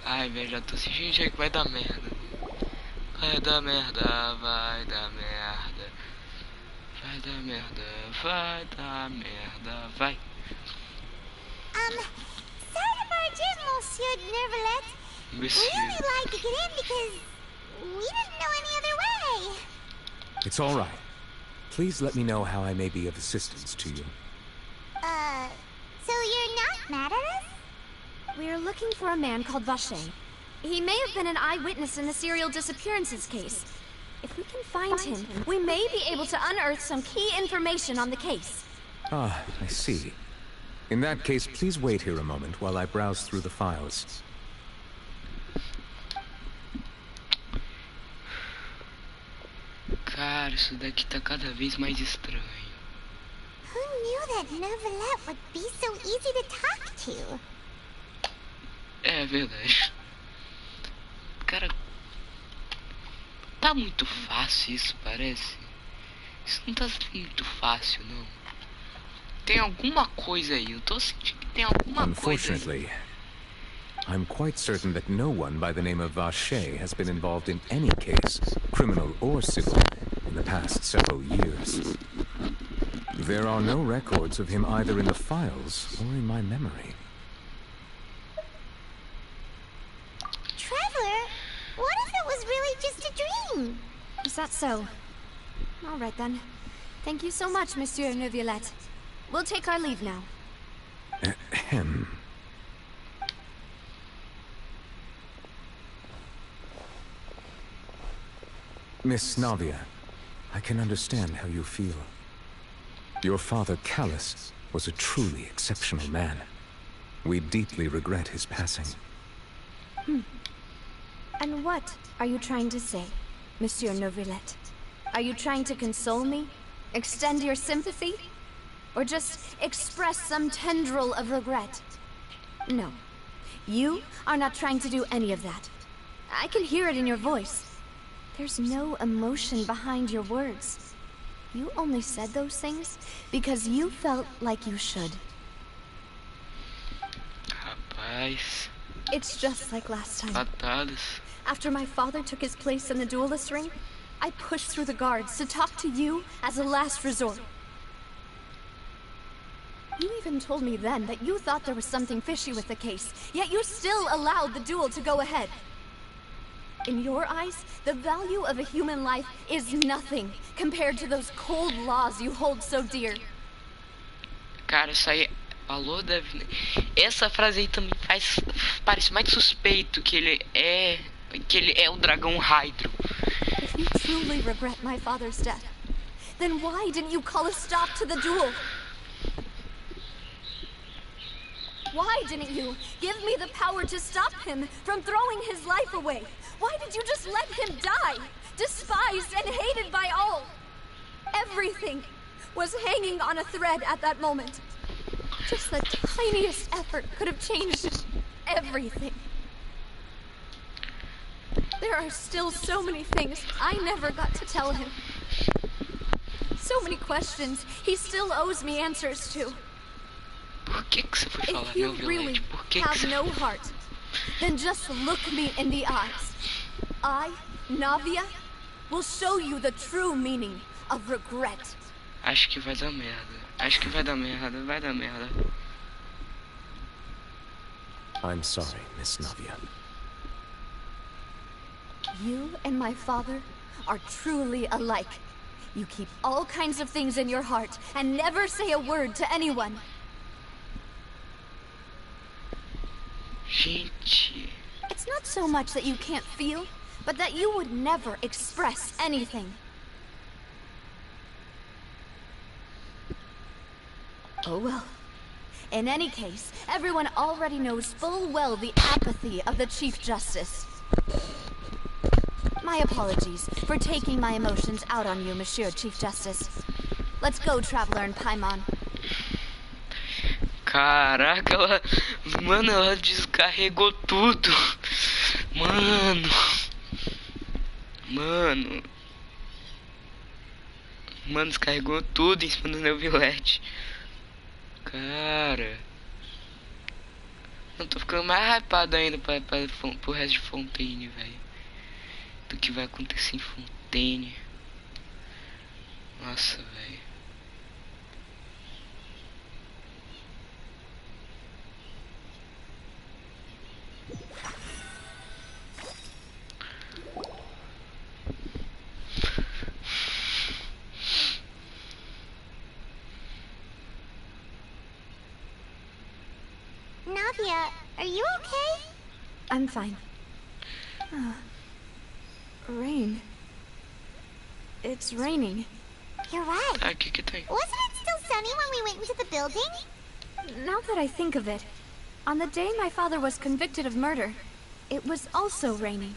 Ai, velho, já tô sentindo que vai dar merda. Vai dar merda, vai dar merda. Vai dar merda, vai dar merda, vai. Sorry to barge in, Monsieur Nervalet. We only lied to get in because we didn't know any other way. It's all right. Please let me know how I may be of assistance to you. So you're not mad at us? We're looking for a man called Vacher. He may have been an eyewitness in the serial disappearances case. If we can find him, we may be able to unearth some key information on the case. Ah, I see. In that case, please wait here a moment while I browse through the files. Cara, isso daqui tá cada vez mais estranho. Who knew that Nervalet would be so easy to talk to? É verdade. Cara, tá muito fácil isso, parece. Isso não tá muito fácil, não. Tem alguma coisa aí, eu tô sentindo que tem alguma coisa aí. Unfortunately, I'm quite certain that no one by the name of Vacher has been involved in any case, criminal or civil, in the past several years. There are no records of him either in the files or in my memory. Traveler, what if it was really just a dream? Is that so? All right then. Thank you so much, Monsieur Neuvillette. We'll take our leave now. Ahem. Miss Navia, I can understand how you feel. Your father, Callus, was a truly exceptional man. We deeply regret his passing. And what are you trying to say, Monsieur Neuvillette? Are you trying to console me? Extend your sympathy? Or just express some tendril of regret? No. You are not trying to do any of that. I can hear it in your voice. There's no emotion behind your words. You only said those things because you felt like you should. Rapaz. It's just like last time. Patadas. After my father took his place in the duelist ring, I pushed through the guards to talk to you as a last resort. You even told me then that you thought there was something fishy with the case, yet you still allowed the duel to go ahead. in your eyes, the value of a human life is nothing compared to those cold laws you hold so dear. Cara, isso aí falou, Davi. Essa frase aí também parece mais suspeito que ele é o dragão Hydro. If you truly regret my father's death, then why didn't you call a stop to the duel? Why didn't you give me the power to stop him from throwing his life away? Why did you just let him die, despised and hated by all? Everything was hanging on a thread at that moment. Just the tiniest effort could have changed everything. There are still so many things I never got to tell him. So many questions he still owes me answers to. Por que você foi falar, If you meu really Violete? Por que have você... no heart, then just look me in the eyes. I, Navia, will show you the true meaning of regret. Acho que vai dar merda. Acho que vai dar merda. Vai dar merda. I'm sorry, Miss Navia. You and my father are truly alike. You keep all kinds of things in your heart and never say a word to anyone. Gente... It's not so much that you can't feel, but that you would never express anything. Oh well. In any case, everyone already knows full well the apathy of the Chief Justice. My apologies for taking my emotions out on you, Monsieur Chief Justice. Let's go, Traveler and Paimon. Caraca, ela... Mano, ela descarregou tudo. Mano. Mano, descarregou tudo em cima do meu Violete. Cara. Eu tô ficando mais hypado ainda pro resto de Fontaine, velho. Do que vai acontecer em Fontaine. Nossa, velho. Navia, are you okay? I'm fine. Rain. It's raining. You're right. Ah, que tem? Wasn't it still sunny when we went into the building? Now that I think of it, on the day my father was convicted of murder, it was also raining.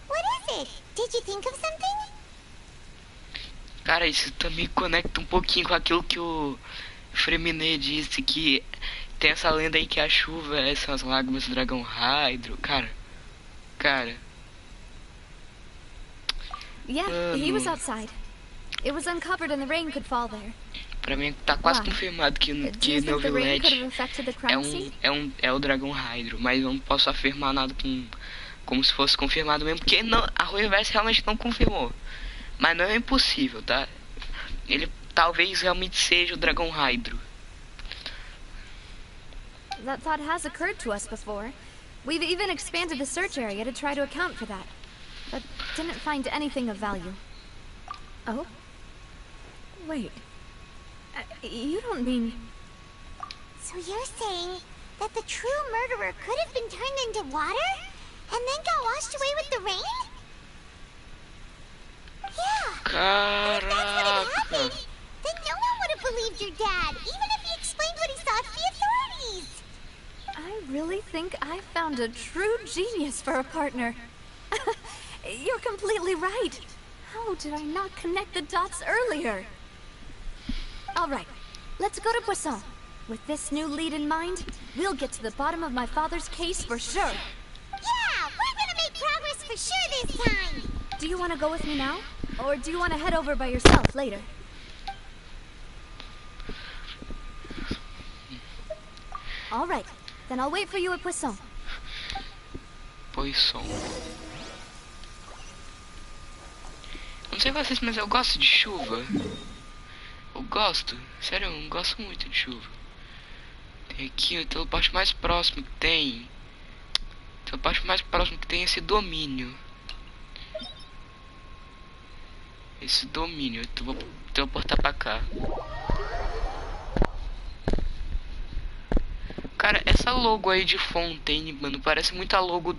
What is it? Did you think of something? Cara, isso também conecta um pouquinho com aquilo que o Freminet disse, que tem essa lenda aí que a chuva são as lágrimas do dragão Hydro. Cara. Yeah, he was outside. It was uncovered and the rain could fall there. Pra mim tá quase confirmado que Do you meu think the rain could have Violete affected the crime scene? é o dragão Hydro, mas eu não posso afirmar nada como se fosse confirmado mesmo, porque não, a Reverse realmente não confirmou. Mas não é impossível, tá? Ele talvez realmente seja o dragão Hydro. That thought has occurred to us before. We've even expanded the search area to try to account for that, but didn't find anything of value. Oh? Wait. You don't mean... So you're saying that the true murderer could have been turned into water? And then got washed away with the rain? Yeah. If that's what had happened, then no one would have believed your dad, even if he explained what he saw to the authorities. I really think I found a true genius for a partner. You're completely right. How did I not connect the dots earlier? All right, let's go to Poisson. With this new lead in mind, we'll get to the bottom of my father's case for sure. Yeah, we're gonna make progress for sure this time. Do you want to go with me now? Or do you want to head over by yourself later? All right, then I'll wait for you at Poisson. Poisson. Não sei vocês, mas eu gosto de chuva. Eu gosto. Sério, eu gosto muito de chuva. Tem aqui o teleporte mais próximo que tem. O teleporte mais próximo que tem é esse domínio. esse domínio. Eu vou teleportar pra cá. Cara, essa logo aí de Fontaine, mano, parece muito a logo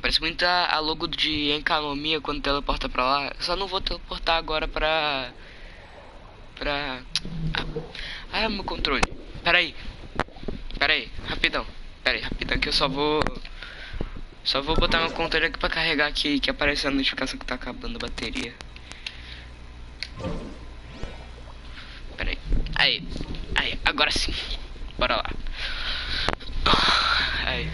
parece muito a logo de economia quando teleporta pra lá. Eu só não vou teleportar agora Ah, meu controle. Pera aí, rapidão. Pera aí, rapidão, que eu só vou botar meu controle aqui pra carregar aqui, que aparece a notificação que tá acabando a bateria. Pera aí. Aí, agora sim. Bora lá. Aí.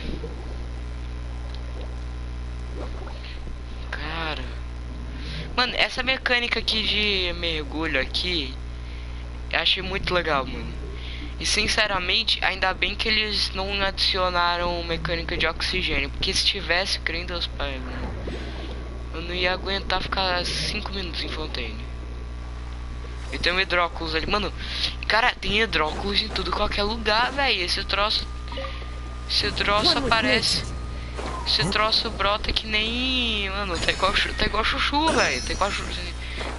Cara. Mano, essa mecânica aqui de mergulho aqui, eu achei muito legal, mano. E sinceramente, ainda bem que eles não adicionaram mecânica de oxigênio. Porque se tivesse, crê em Deus pai, mano, eu não ia aguentar ficar 5 minutos em Fontaine. E tem um hidróculos ali, mano. Cara, tem hidróculos em tudo, qualquer lugar, velho. Esse troço aparece. Esse troço brota que nem... Mano, tá igual chuchu, velho.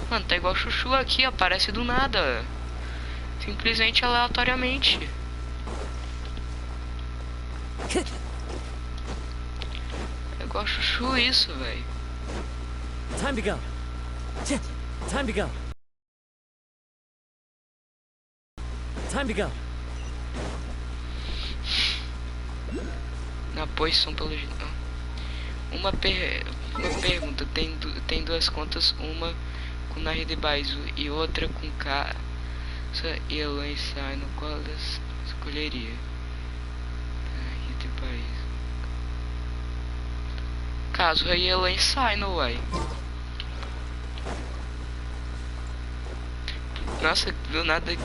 Mano, tá igual chuchu aqui, aparece do nada. Simplesmente aleatoriamente. É igual chuchu isso, velho. Time to go. Time to go. Time to go. Na posição pelo jeito. Uma pergunta, tem duas contas, uma com Nari de Baizu e outra com K e Elan sai no qual das escolheria. Nari de Baizu. Caso aí Elan sai no uai. Nossa, do nada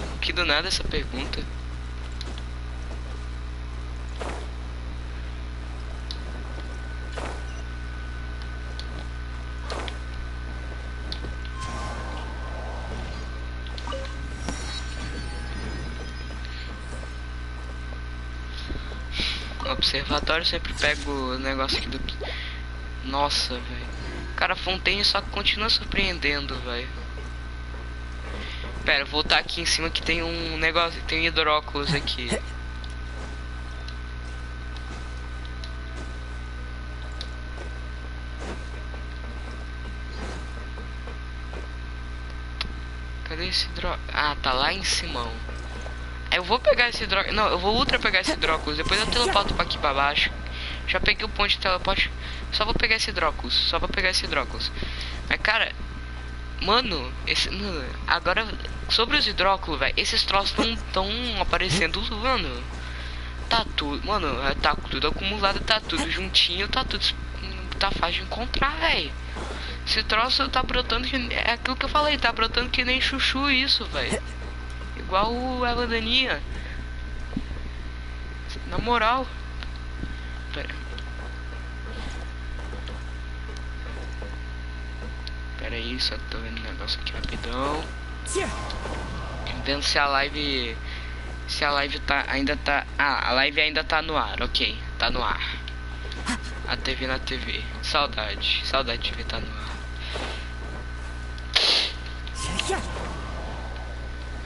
essa pergunta. No observatório sempre pego o negócio aqui do... Nossa, velho. Cara, Fontaine só continua surpreendendo, velho. Pera, vou voltar aqui em cima que tem um negócio, tem um hidróculos aqui. Cadê esse hidróculos? Ah, tá lá em cima. Aí eu vou pegar esse hidróculos. Não, eu vou ultra pegar esse hidróculos. Depois eu teleporto pra aqui pra baixo. Já peguei o ponto de teleporte. Só vou pegar esse hidróculos. Mas cara, mano, agora sobre os hidróculos, velho, esses troços tão aparecendo, mano. Tá tudo, mano, tá tudo acumulado, tá tudo juntinho, tá fácil de encontrar, velho. Esse troço tá brotando que é aquilo que eu falei, tá brotando que nem chuchu isso, velho. Igual a bandaninha. Na moral. Pera aí, só tô vendo o negócio aqui rapidão. Vendo se a live ainda tá... Ah, a live ainda tá no ar, ok. Tá no ar. A TV na TV. Saudade de ver tá no ar.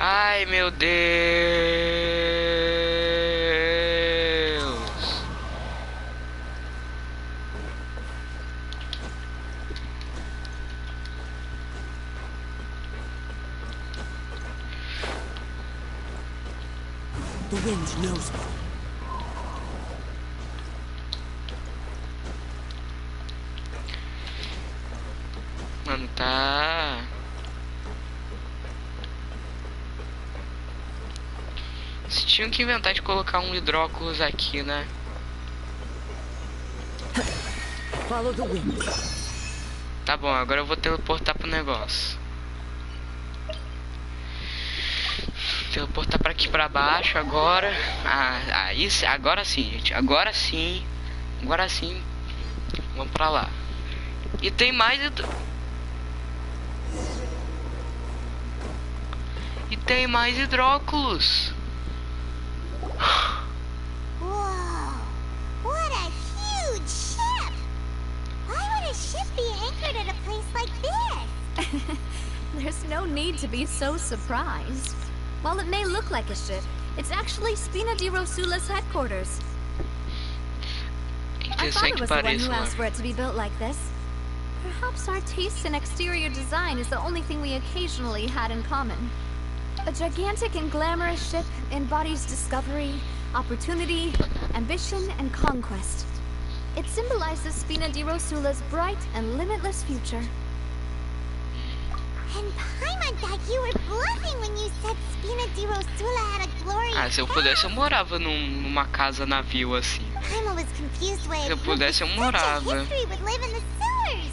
Ai, meu Deus. The wind knows me. Mano, tá... Vocês tinham que inventar de colocar um hidróculos aqui, né? Follow the wind. Tá bom, agora eu vou teleportar pro negócio. Teleportar pra aqui pra baixo agora. Agora sim, gente. Agora sim. Vamos pra lá. E tem mais... E tem mais hidróculos. Whoa! What a huge ship! Why would a ship be secret at a place like this? There's no need to be so surprised. While it may look like a ship, it's actually Spina di Rosula's headquarters. I thought it was the one who asked for it to be built like this. Perhaps our taste in exterior design is the only thing we occasionally had in common. A gigantic and glamorous ship embodies discovery, opportunity, ambition, and conquest. It symbolizes Spina di Rosula's bright and limitless future. And Paimon thought you were bluffing when you said Spina di Rosula had a glorious Ah, se eu pudesse eu morava numa casa navio assim. Paimon was confused why Se eu pudesse eu morava. history would live in the sewers.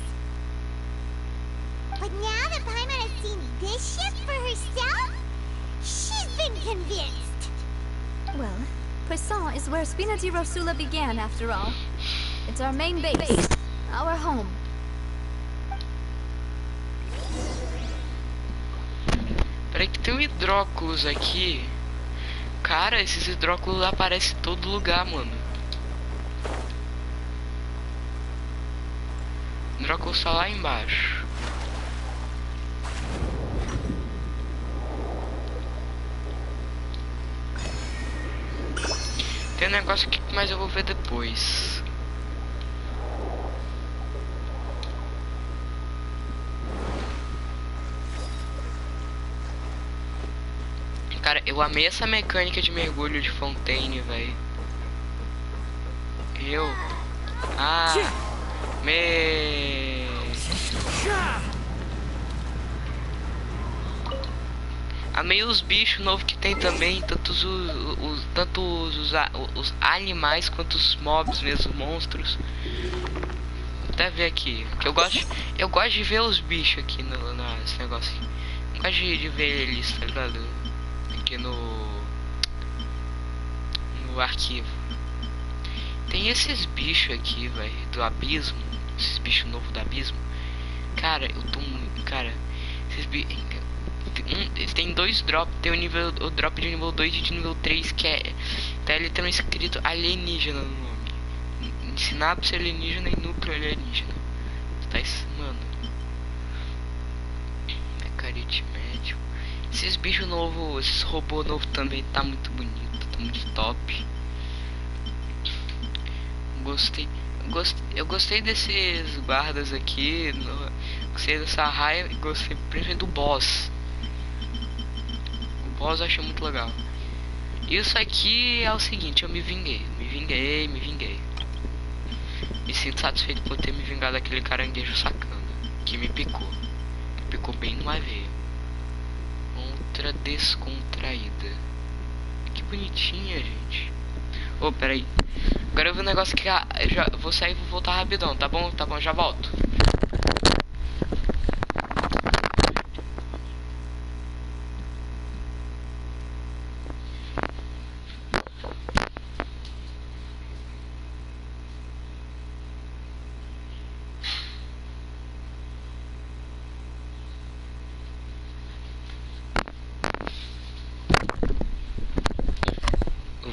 But now that Paimon has seen this ship for herself, she's been convinced. Well, Poisson is where Spina di Rosula began, after all. It's our main base, our home. Peraí que tem um hidróculos aqui. Cara, esses hidróculos aparecem em todo lugar, mano. O hidróculos tá lá embaixo. Tem um negócio aqui, mas eu vou ver depois. Cara, eu amei essa mecânica de mergulho de Fontaine, velho. Amei os bichos novos que tem também, tanto os animais quanto os mobs mesmo, monstros. Vou até ver aqui, que eu gosto de ver os bichos aqui nesse negócio. Eu gosto de ver eles, tá ligado? Aqui no arquivo. Tem esses bichos aqui, velho, do abismo, esses bichos novos do abismo. Cara, eu tô muito, cara, esses bichos. Tem dois drops, tem o drop de nível 2 e de nível 3 que é. Tá ali tem escrito alienígena no nome. Sinapse alienígena e núcleo alienígena. Tá isso, mano. Mecarite médio. Esses bichos novos, esses robôs novos também tá muito bonito, tá muito top. Eu gostei desses guardas aqui, gostei dessa raia e gostei principalmente do boss. O boss eu achei muito legal. Isso aqui é o seguinte, eu me vinguei. Me sinto satisfeito por ter me vingado daquele caranguejo sacana que me picou. Picou bem numa veia. Outra descontraída. Que bonitinha, gente. Ô, peraí. Agora eu vi um negócio que eu já vou sair e vou voltar rapidão, tá bom? Tá bom, já volto.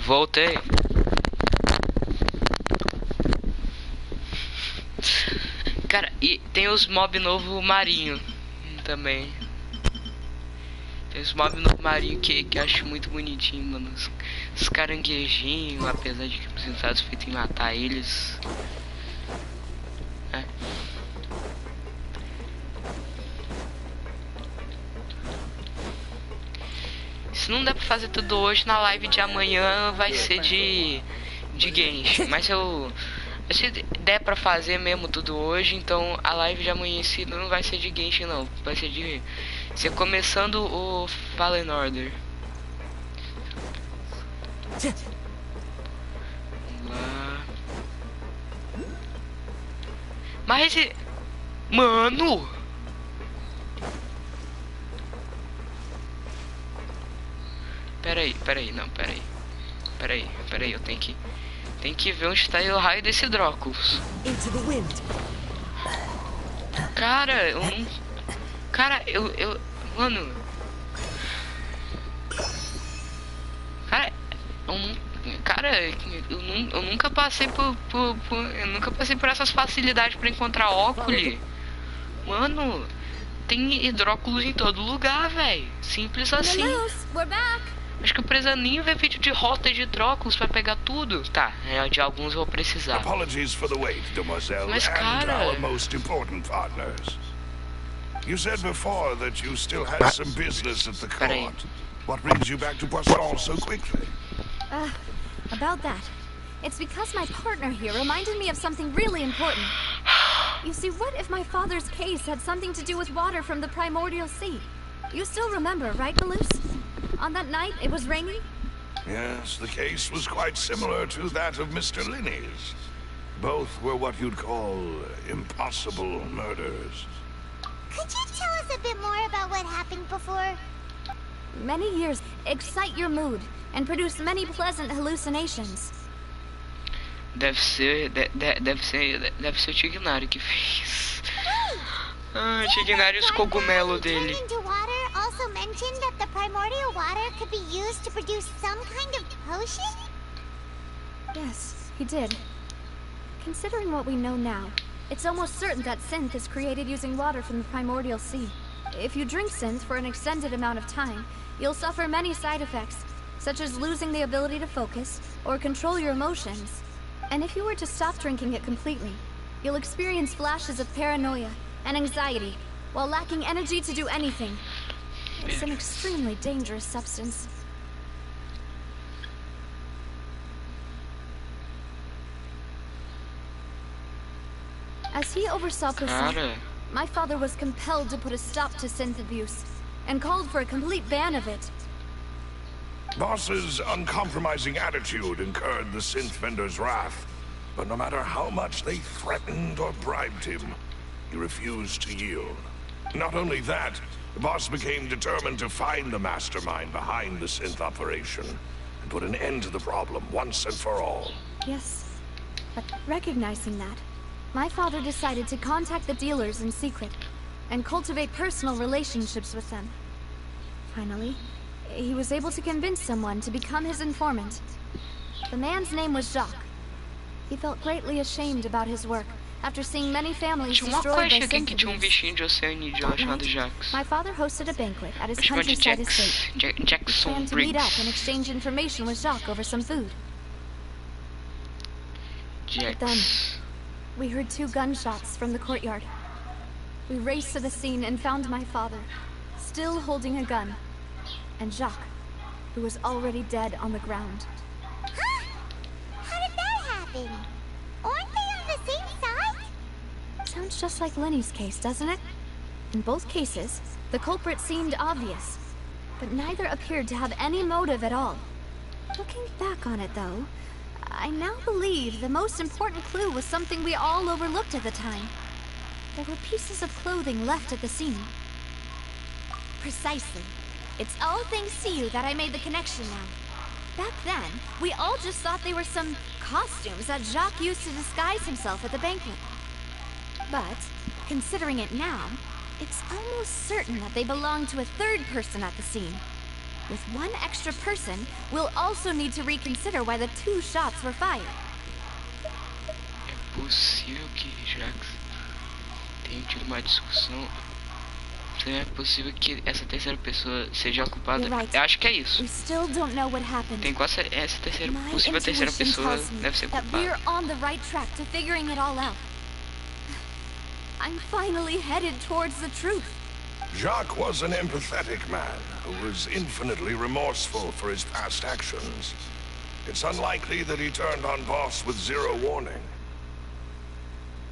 Voltei. Cara, e tem os mob novo marinho também. Tem os mob novo marinho que eu acho muito bonitinho, mano. Os caranguejinhos, apesar de que eu preciso estar satisfeito em matar eles. É. Se não der pra fazer tudo hoje, na live de amanhã vai ser de Genshin. Mas se der pra fazer mesmo tudo hoje, então a live de amanhã em si não vai ser de Genshin não. Vai ser de começando o Fallen Order. Vamos lá. Mas esse... Mano! Peraí, eu tenho que ver onde está o raio desse Dróculos. Cara, eu não... Mano... Eu nunca passei por essas facilidades pra encontrar óculos. Mano, tem hidróculos em todo lugar, velho. Simples assim. We're back. Acho que eu preciso nem ver vídeo de rota de hidróculos pra pegar tudo. Tá, de alguns eu vou precisar. Apologies for the wait, demoiselle, Mas, and cara... our most important partners. You said before that you still had some business at the court. What brings you back to Poisson so quickly? About that. It's because my partner here reminded me of something really important. You see, what if my father's case had something to do with water from the primordial sea? You still remember, right, Galus? On that night, it was raining? Yes, the case was quite similar to that of Mr. Linney's. Both were what you'd call impossible murders. Could you tell us a bit more about what happened before? Many years excite your mood and produce many pleasant hallucinations. Deve ser o Tignário que fez. Ah, Tignário e os cogumelos dele. Into water also mentioned that the primordial water could be used to produce some kind of potion? Yes, he did. Considering what we know now, it's almost certain that synth is created using water from the primordial sea. If you drink synth for an extended amount of time, you'll suffer many side effects, such as losing the ability to focus or control your emotions. And if you were to stop drinking it completely, you'll experience flashes of paranoia and anxiety while lacking energy to do anything. It's an extremely dangerous substance. As he oversaw Poseidon, my father was compelled to put a stop to synth abuse and called for a complete ban of it. Boss's uncompromising attitude incurred the synth vendor's wrath, but no matter how much they threatened or bribed him, he refused to yield. Not only that, the boss became determined to find the mastermind behind the synth operation and put an end to the problem once and for all. Yes, but recognizing that, my father decided to contact the dealers in secret and cultivate personal relationships with them. Finally, he was able to convince someone to become his informant. The man's name was Jacques. He felt greatly ashamed about his work after seeing many families destroyed by synth abuse. My father hosted a banquet at his countryside estate. He planned to meet up and exchange information with Jacques over some food. But then, we heard 2 gunshots from the courtyard. We raced to the scene and found my father, still holding a gun, and Jacques, who was already dead on the ground. Huh? How did that happen? Aren't they on the same side? Sounds just like Lenny's case, doesn't it? In both cases, the culprit seemed obvious, but neither appeared to have any motive at all. Looking back on it, though, I now believe the most important clue was something we all overlooked at the time. There were pieces of clothing left at the scene. Precisely. It's all thanks to you that I made the connection now. Back then, we all just thought they were some costumes that Jacques used to disguise himself at the banquet. But, considering it now, it's almost certain that they belong to a third person at the scene. With one extra person, we'll also need to reconsider why the 2 shots were fired. É possível que Jax tenha tido uma discussão. Então é possível que essa terceira pessoa seja a culpada. Eu acho que é isso. We still don't know what happened. Tem quase essa possível terceira pessoa deve ser culpada. We're on the right track to figuring it all out. I'm finally headed towards the truth. Jacques was an empathetic man who was infinitely remorseful for his past actions. It's unlikely that he turned on Boss with 0 warning.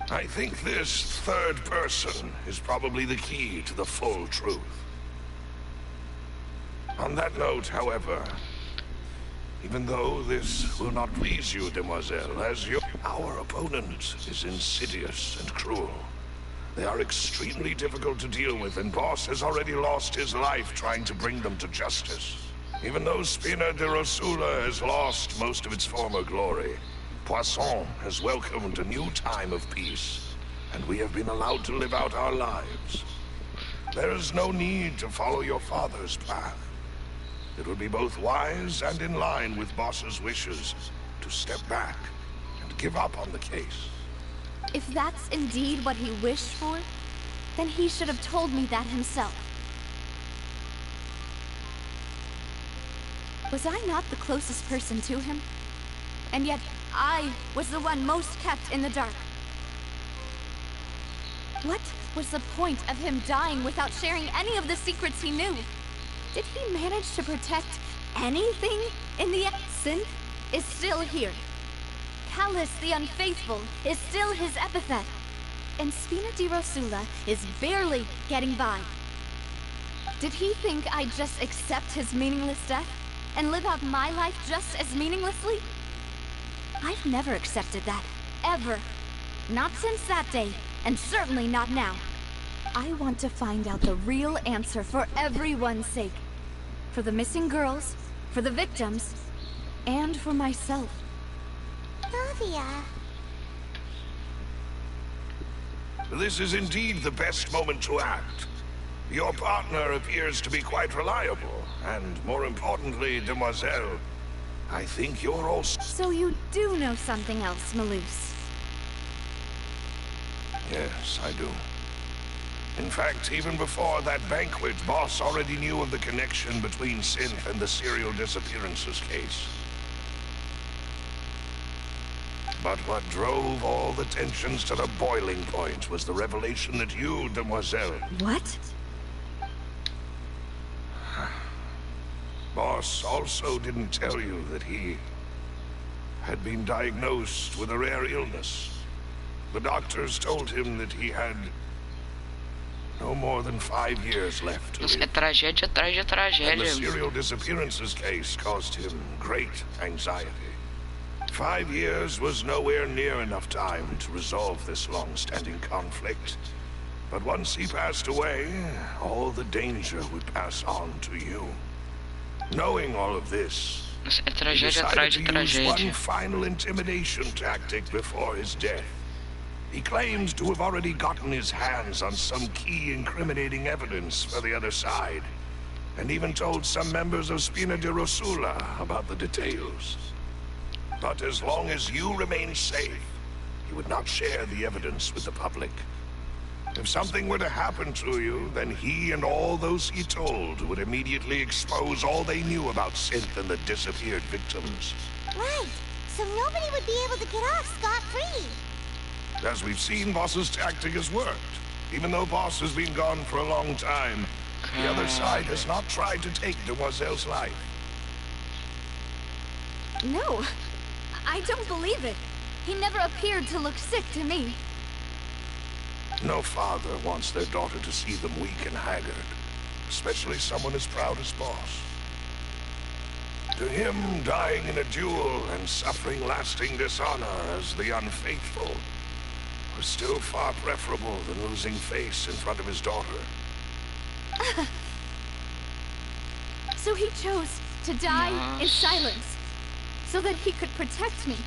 I think this third person is probably the key to the full truth. On that note, however, even though this will not please you, demoiselle, as our opponent is insidious and cruel. They are extremely difficult to deal with, and Boss has already lost his life trying to bring them to justice. Even though Spina de Rosula has lost most of its former glory, Poisson has welcomed a new time of peace, and we have been allowed to live out our lives. There is no need to follow your father's path. It would be both wise and in line with Boss's wishes to step back and give up on the case. If that's indeed what he wished for, Then he should have told me that himself. Was I not the closest person to him? And yet, I was the one most kept in the dark. What was the point of him dying without sharing any of the secrets he knew? Did he manage to protect anything in the end? Synth is still here. Callus the Unfaithful is still his epithet. And Spina di Rosula is barely getting by. Did he think I'd just accept his meaningless death and live out my life just as meaninglessly? I've never accepted that, ever. Not since that day, and certainly not now. I want to find out the real answer for everyone's sake. For the missing girls, for the victims, and for myself. Navia. This is indeed the best moment to act. Your partner appears to be quite reliable, and more importantly, Demoiselle, I think you're also... So you do know something else, Malus. Yes, I do. In fact, even before that banquet, Boss already knew of the connection between Synth and the serial disappearances case. But what drove all the tensions to the boiling point was the revelation that you, Demoiselle... What? Boss also didn't tell you that he had been diagnosed with a rare illness. The doctors told him that he had no more than 5 years left to Nossa, é live. tragédia atrás de And the tragédia. serial disappearances case caused him great anxiety. 5 years was nowhere near enough time to resolve this long-standing conflict. But once he passed away, all the danger would pass on to you. Knowing all of this, Nossa, é he tragédia atrás decided de to use one tragédia. final intimidation tactic before his death. He claimed to have already gotten his hands on some key incriminating evidence for the other side, and even told some members of Spina di Rosula about the details. But as long as you remained safe, he would not share the evidence with the public. If something were to happen to you, then he and all those he told would immediately expose all they knew about Synth and the disappeared victims. Right. So nobody would be able to get off scot-free. As we've seen, Boss's tactic has worked. Even though Boss has been gone for a long time, the other side has not tried to take Demoiselle's life. No. I don't believe it. He never appeared to look sick to me. No father wants their daughter to see them weak and haggard, especially someone as proud as Boss. To him, dying in a duel and suffering lasting dishonor as the Unfaithful was still far preferable than losing face in front of his daughter. So he chose to die in silence, so that he could protect me.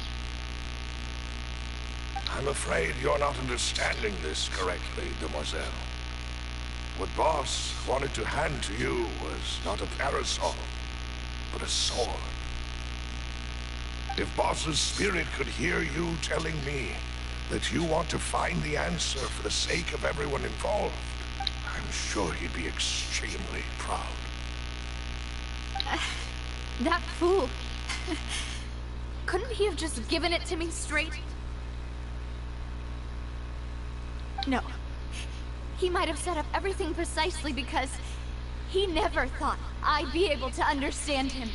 I'm afraid you're not understanding this correctly, Demoiselle. What Boss wanted to hand to you was not a parasol, but a sword. If Boss's spirit could hear you telling me that you want to find the answer for the sake of everyone involved, I'm sure he'd be extremely proud. That fool. Couldn't he have just given it to me straight? No. He might have set up everything precisely because he never thought I'd be able to understand him.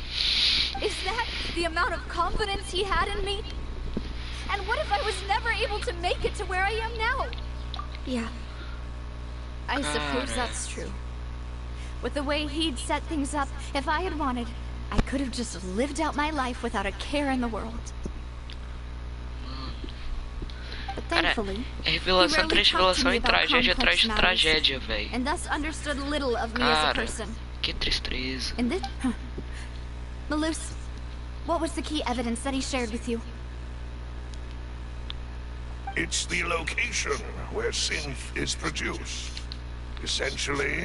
Is that the amount of confidence he had in me? And what if I was never able to make it to where I am now? Yeah. I suppose that's true. With the way he'd set things up, if I had wanted, I could have just lived out my life without a care in the world. But thankfully, É revelação he rarely atrás de talked to revelação me e about tragédia atrás complex de matters, tragédia, véi. and thus understood little of me as a Cara, person. que tristeza. In this... Malus, what was the key evidence that he shared with you? It's the location where Synth is produced. Essentially,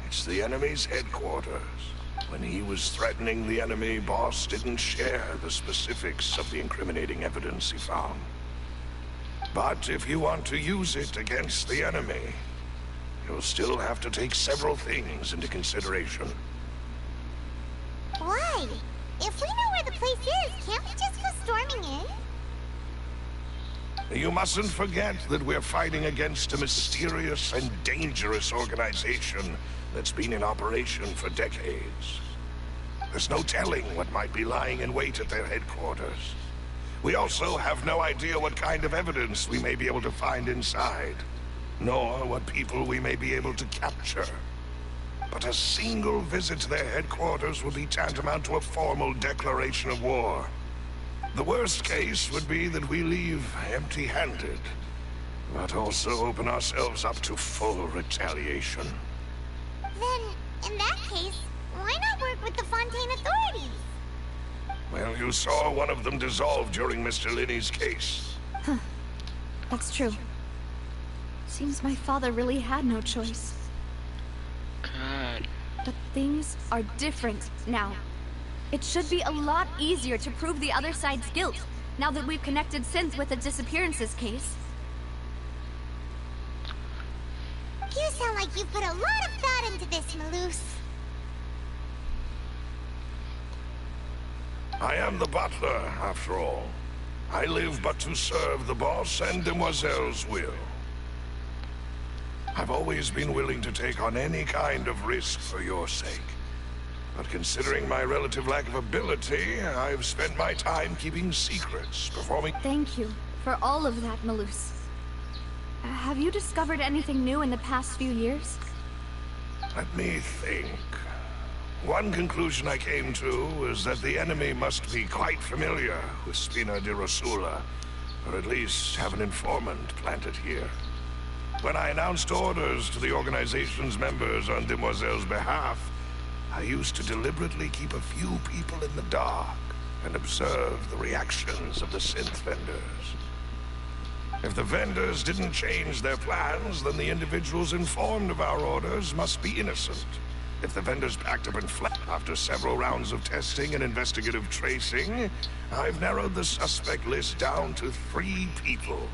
it's the enemy's headquarters. When he was threatening the enemy, Boss didn't share the specifics of the incriminating evidence he found. But if you want to use it against the enemy, you'll still have to take several things into consideration. Why? If we know where the place is, can't we just go storming in? You mustn't forget that we're fighting against a mysterious and dangerous organization that's been in operation for decades. There's no telling what might be lying in wait at their headquarters. We also have no idea what kind of evidence we may be able to find inside, nor what people we may be able to capture. But a single visit to their headquarters would be tantamount to a formal declaration of war. The worst case would be that we leave empty-handed, but also open ourselves up to full retaliation. Then, in that case, why not work with the Fontaine authorities? Well, you saw one of them dissolve during Mr. Linney's case. Huh. That's true. Seems my father really had no choice. God. But things are different now. It should be a lot easier to prove the other side's guilt, now that we've connected Synth with the disappearances case. You sound like you've put a lot of thought into this, Malus. I am the butler, after all. I live but to serve the boss and Demoiselle's will. I've always been willing to take on any kind of risk for your sake. But considering my relative lack of ability, I've spent my time keeping secrets, performing... Thank you for all of that, Malus. Have you discovered anything new in the past few years? Let me think. One conclusion I came to is that the enemy must be quite familiar with Spina di Rosula, or at least have an informant planted here. When I announced orders to the organization's members on Demoiselle's behalf, I used to deliberately keep a few people in the dark and observe the reactions of the synth vendors. If the vendors didn't change their plans, then the individuals informed of our orders must be innocent. If the vendors packed up and fled after several rounds of testing and investigative tracing, I've narrowed the suspect list down to 3 people.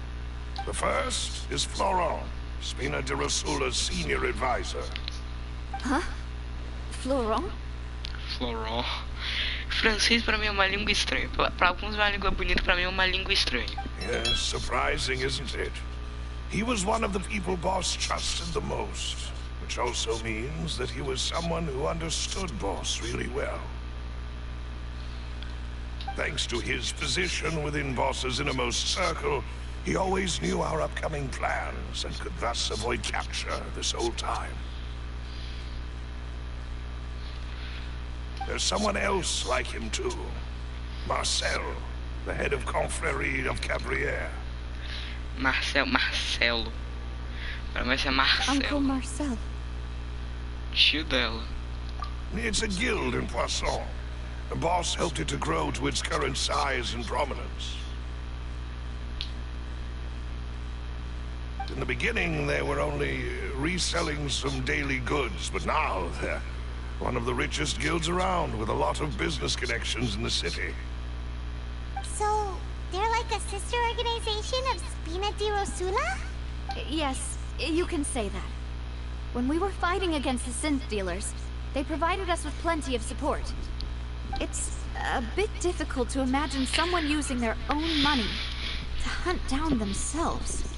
The first is Florent, Spina di Rosula's senior advisor. Huh? Florent? Florent. Francês pra mim é uma língua estranha. Pra alguns é uma língua bonita, pra mim é uma língua estranha. Yes, surprising, isn't it? He was one of the people Boss trusted the most, which also means that he was someone who understood Boss really well. Thanks to his position within Boss's innermost circle, he always knew our upcoming plans and could thus avoid capture this whole time. There's someone else like him too. Marcel, the head of Confrérie of Cabrières. Marcelo. Pra mim é Marcel. Uncle Marcel. Tio dela. It's a guild in Poisson. The boss helped it to grow to its current size and prominence. In the beginning, they were only reselling some daily goods, but now they're one of the richest guilds around, with a lot of business connections in the city. So, they're like a sister organization of Spina di Rosula? Yes, you can say that. When we were fighting against the synth dealers, they provided us with plenty of support. It's a bit difficult to imagine someone using their own money to hunt down themselves.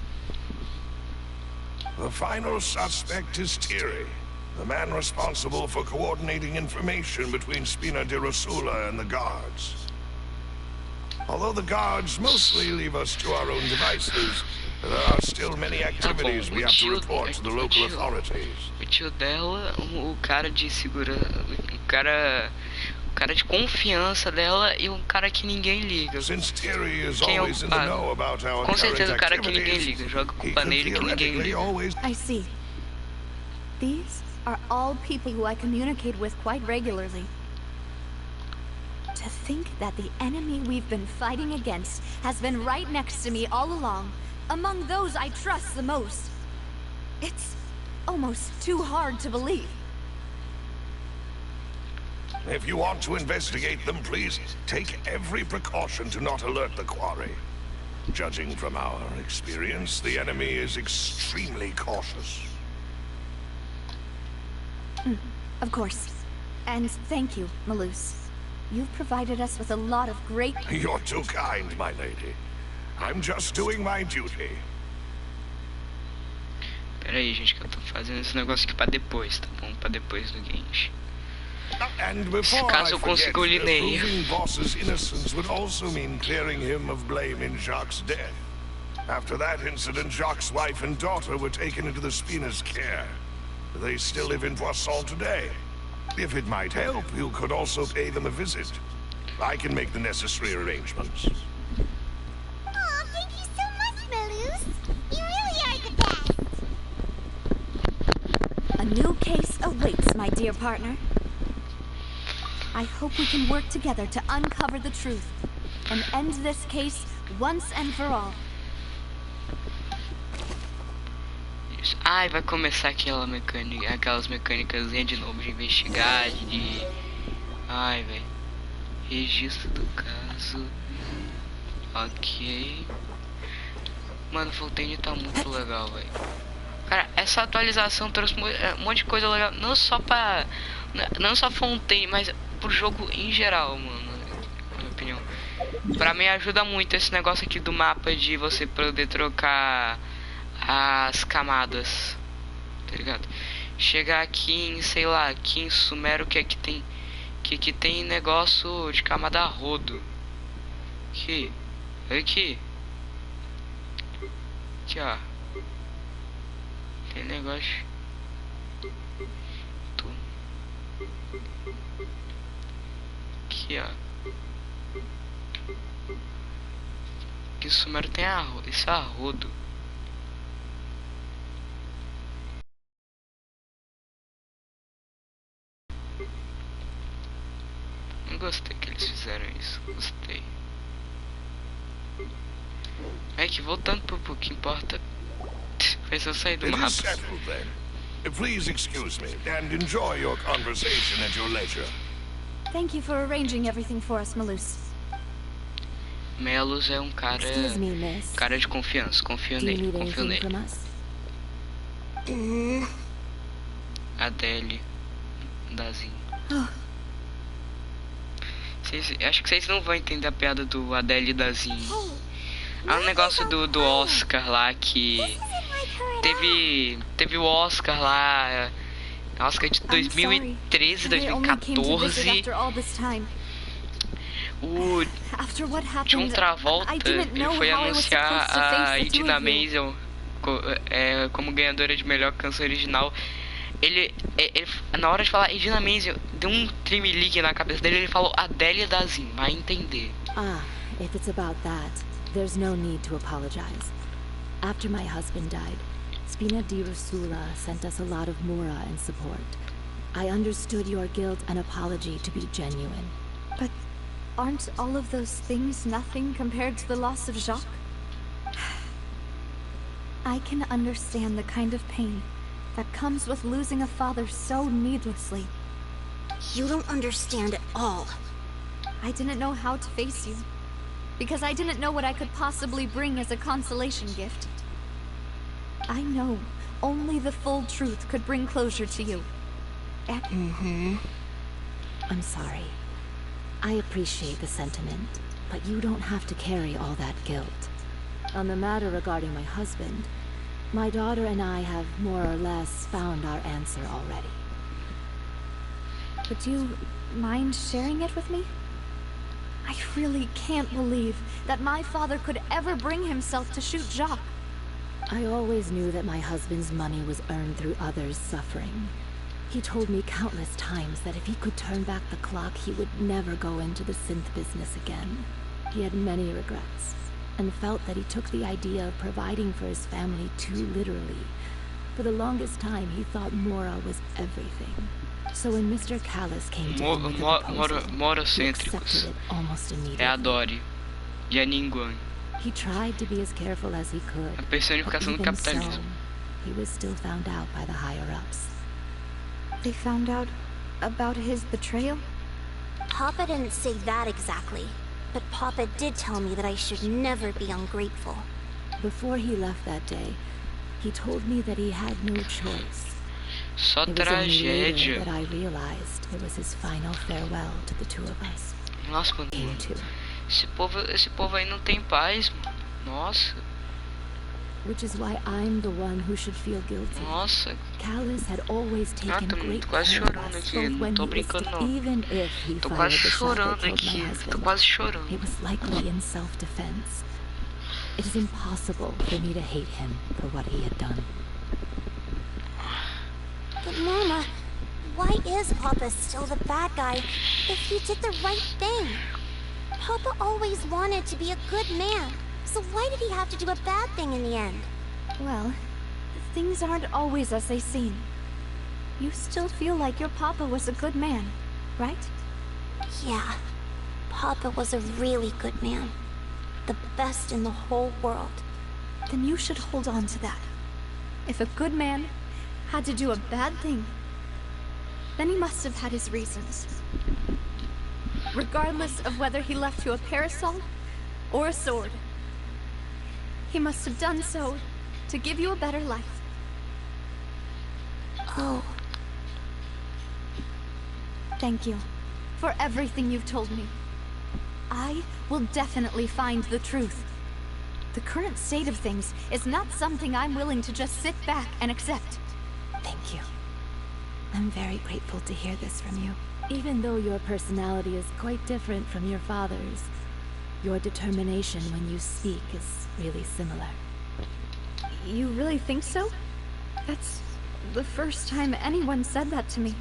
The final suspect is Thierry, the man responsible for coordinating information between Spina di Rosula and the guards. Although the guards mostly leave us to our own devices, there are still many activities we have to report to the local authorities. O tio dela, o cara de segurança, o cara de confiança dela e um cara que ninguém liga. Since Thierry is always in the know about our Com current certeza o cara que ninguém activities, liga, joga he culpa could nele que ninguém theoretically liga. always... I see. These are all people who I communicate with quite regularly. To think that the enemy we've been fighting against has been right next to me all along, among those I trust the most. It's almost too hard to believe. If you want to investigate them, please take every precaution to not alert the quarry. Judging from our experience, the enemy is extremely cautious. Of course. And thank you, Malus. You've provided us with a lot of great... You're too kind, my lady. I'm just doing my duty. Pera aí, gente, que eu tô fazendo esse negócio aqui pra depois, tá bom? Pra depois do Genshin. And before Caso I eu forget, consiga o Lineia. proving Boss's innocence would also mean clearing him of blame in Jacques' death. After that incident, Jacques' wife and daughter were taken into the Spina's care. They still live in Poisson today. If it might help, you could also pay them a visit. I can make the necessary arrangements. Aw, thank you so much, Malus. You really are the best. A new case awaits, my dear partner. I hope we can work together to uncover the truth and end this case once and for all. Ai, vai começar aquelas mecânicas de novo de investigar, de... Ai, velho. Registro do caso. Ok. Mano, Fontaine tá muito legal, velho. Cara, essa atualização trouxe um monte de coisa legal. Não só pra... Não só Fontaine, mas pro jogo em geral, mano. Na minha opinião. Pra mim ajuda muito esse negócio aqui do mapa de você poder trocar as camadas, tá ligado? Chegar aqui em, sei lá, aqui em Sumero, que aqui tem negócio de camada a rodo. Aqui, aqui, ó, tem negócio. Aqui, ó. Aqui em Sumero tem esse arrodo. Não gostei que eles fizeram isso. Gostei. É que voltando pro que importa. Foi só sair do mapa. Please excuse me and enjoy your conversation at your leisure. Thank you for arranging everything for us, Malus. Melos é um cara... Excuse me, miss. Cara de confiança. Confio nele. Confio nele. Adele. Dazinho. Acho que vocês não vão entender a piada do Adele e Dazinho. É um negócio do Oscar lá que... Teve o Oscar lá... Oscar de 2013, 2014. O John Travolta, ele foi anunciar a Idina Menzel como ganhadora de melhor canção original. Ele na hora de falar Idina Menzel, deu um tremelique na cabeça dele. Ele falou Adele Dazin, vai entender. If it's about that, there's no need to apologize. After my husband died, Spina di Rosula sent us a lot of mura and support. I understood your guilt and apology to be genuine. But aren't all of those things nothing compared to the loss of Jacques? I can understand the kind of pain that comes with losing a father so needlessly. You don't understand at all. I didn't know how to face you, because I didn't know what I could possibly bring as a consolation gift. I know only the full truth could bring closure to you. I'm sorry. I appreciate the sentiment, but you don't have to carry all that guilt. On the matter regarding my husband, my daughter and I have more or less found our answer already. Would you mind sharing it with me? I really can't believe that my father could ever bring himself to shoot Jacques. I always knew that my husband's money was earned through others' suffering. He told me countless times that if he could turn back the clock, he would never go into the synth business again. He had many regrets, and felt that he took the idea of providing for his family too literally. For the longest time, he thought Mora was everything. So when Mr. Callis came to him with a proposal, he accepted it almost immediately. É a Dory e a Ningguang. He tried to be as careful as he could, A personificação do but even so, capitalismo. he was still found out by the higher-ups. They found out about his betrayal? Papa didn't say that exactly. But Papa did tell me that I should never be ungrateful. Before he left that day, he told me that he had no choice. Só It was only later tragédia. that I realized it was his final farewell to the two of us. Nossa, mano. You too. Esse povo aí não tem paz, mano. Nossa. Which is why I'm the one who should feel guilty. Nossa. Callus had always taken tô great quase care of chorando us, aqui, both não when tô he was brincando sick, não. even if he Tô fired quase the shot that chorando killed my aqui. Tô husband. quase chorando. It was likely in self-defense. It is impossible for me to hate him for what he had done. But Mama, why is Papa still the bad guy if he did the right thing? Papa always wanted to be a good man, so why did he have to do a bad thing in the end? Well, things aren't always as they seem. You still feel like your papa was a good man, right? Yeah, Papa was a really good man. The best in the whole world. Then you should hold on to that. If a good man had to do a bad thing, then he must have had his reasons. Regardless of whether he left you a parasol or a sword, he must have done so to give you a better life. Oh, Thank you for everything you've told me. I will definitely find the truth. The current state of things is not something I'm willing to just sit back and accept. Thank you. I'm very grateful to hear this from you. Even though your personality is quite different from your father's, your determination when you speak is really similar. You really think so? That's the first time anyone said that to me.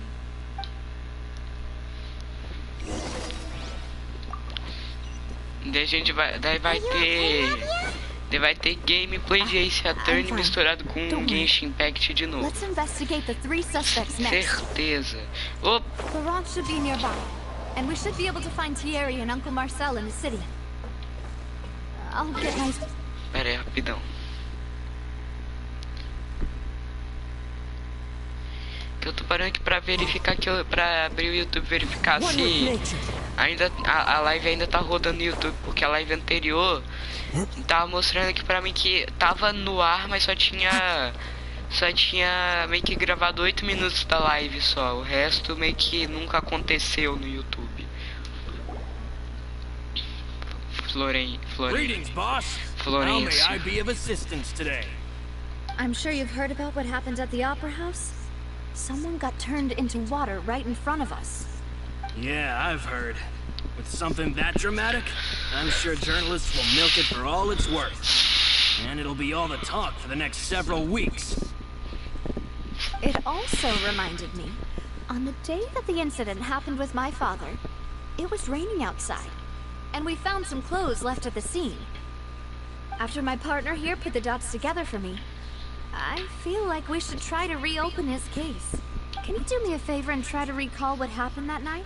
Daí a gente vai. Daí vai ter gameplay de Ace Attorney fine. misturado com Don't worry. Genshin Impact de novo. Let's investigate the 3 suspects next. Certeza. Opa! Laurent should be nearby, and we should be able to find Thierry and Uncle Marcel in the city. I'll get my... Pera aí, rapidão. Que eu tô parando aqui pra verificar pra abrir o YouTube, verificar se ainda a live ainda tá rodando no YouTube, porque a live anterior tava mostrando aqui pra mim que tava no ar, mas só tinha meio que gravado 8 minutos da live só. O resto meio que nunca aconteceu no YouTube. Greetings, boss. How may I be of assistance today? I'm sure you've heard about what happened at the Opera House. Someone got turned into water right in front of us. Yeah, I've heard. With something that dramatic, I'm sure journalists will milk it for all it's worth. And it'll be all the talk for the next several weeks. It also reminded me, on the day that the incident happened with my father, it was raining outside, and we found some clothes left at the scene. After my partner here put the dots together for me, I feel like we should try to reopen his case. Can you do me a favor and try to recall what happened that night?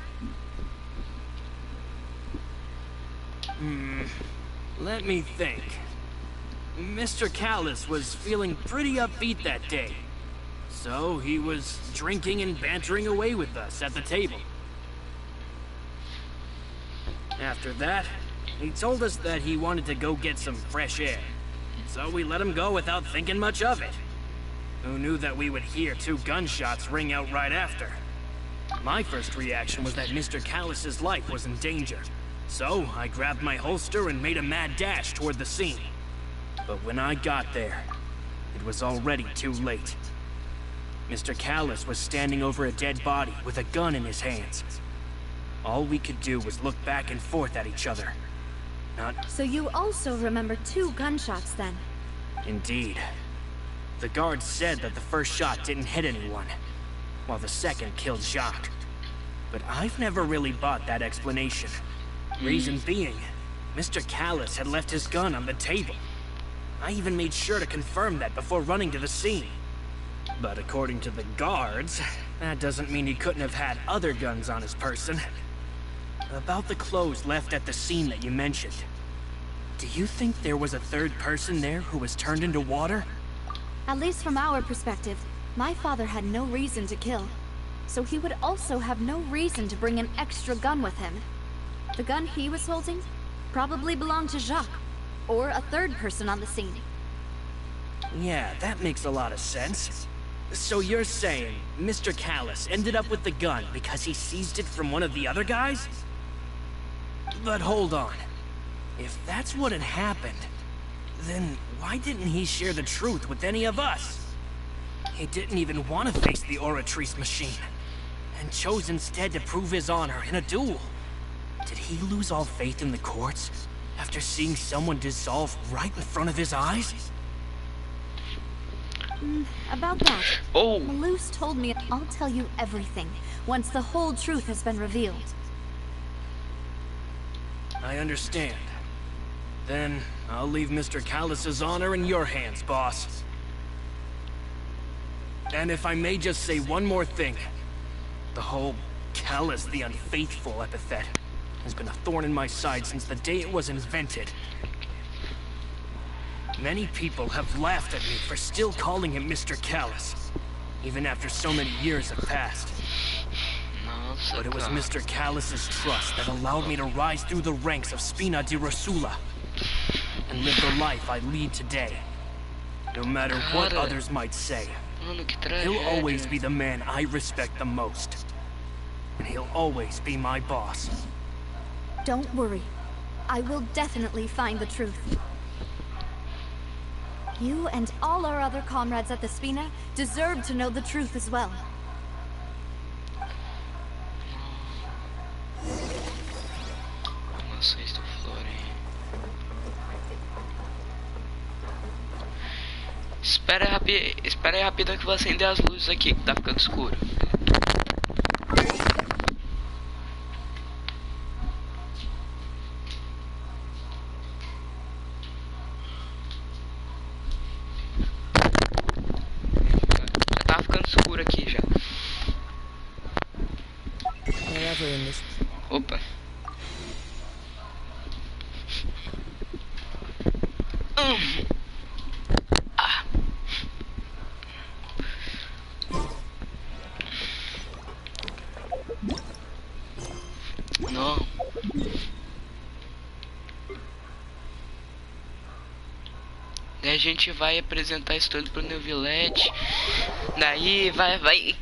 Let me think. Mr. Callus was feeling pretty upbeat that day. So he was drinking and bantering away with us at the table. After that, he told us that he wanted to go get some fresh air. So we let him go without thinking much of it. Who knew that we would hear 2 gunshots ring out right after? My first reaction was that Mr. Callus's life was in danger. So I grabbed my holster and made a mad dash toward the scene. But when I got there, it was already too late. Mr. Callus was standing over a dead body with a gun in his hands. All we could do was look back and forth at each other. So you also remember 2 gunshots then? Indeed. The guards said that the first shot didn't hit anyone, while the second killed Jacques. But I've never really bought that explanation. Reason being, Mr. Callus had left his gun on the table. I even made sure to confirm that before running to the scene. But according to the guards, that doesn't mean he couldn't have had other guns on his person. About the clothes left at the scene that you mentioned. Do you think there was a third person there who was turned into water? At least from our perspective, my father had no reason to kill. So he would also have no reason to bring an extra gun with him. The gun he was holding probably belonged to Jacques, or a third person on the scene. Yeah, that makes a lot of sense. So you're saying Mr. Callus ended up with the gun because he seized it from one of the other guys? But hold on. If that's what had happened, then why didn't he share the truth with any of us? He didn't even want to face the Oratrice machine, and chose instead to prove his honor in a duel. Did he lose all faith in the courts after seeing someone dissolve right in front of his eyes? About that, Oh, Malus told me I'll tell you everything once the whole truth has been revealed. I understand. Then I'll leave Mr. Callus's honor in your hands, boss. And if I may just say one more thing, the whole Callus the Unfaithful epithet has been a thorn in my side since the day it was invented. Many people have laughed at me for still calling him Mr. Callus, even after so many years have passed. But it was Mr. Callus's trust that allowed me to rise through the ranks of Spina di Rosula and live the life I lead today. No matter what others might say, he'll always be the man I respect the most. And he'll always be my boss. Don't worry. I will definitely find the truth. You and all our other comrades at the Spina deserve to know the truth as well. Maçãs do Flore. Espera aí rapidão que eu vou acender as luzes aqui, que tá ficando escuro. Já tá ficando escuro aqui já. Opa. Não. Daí a gente vai apresentar isso tudo pro Neuvillette. Daí vai.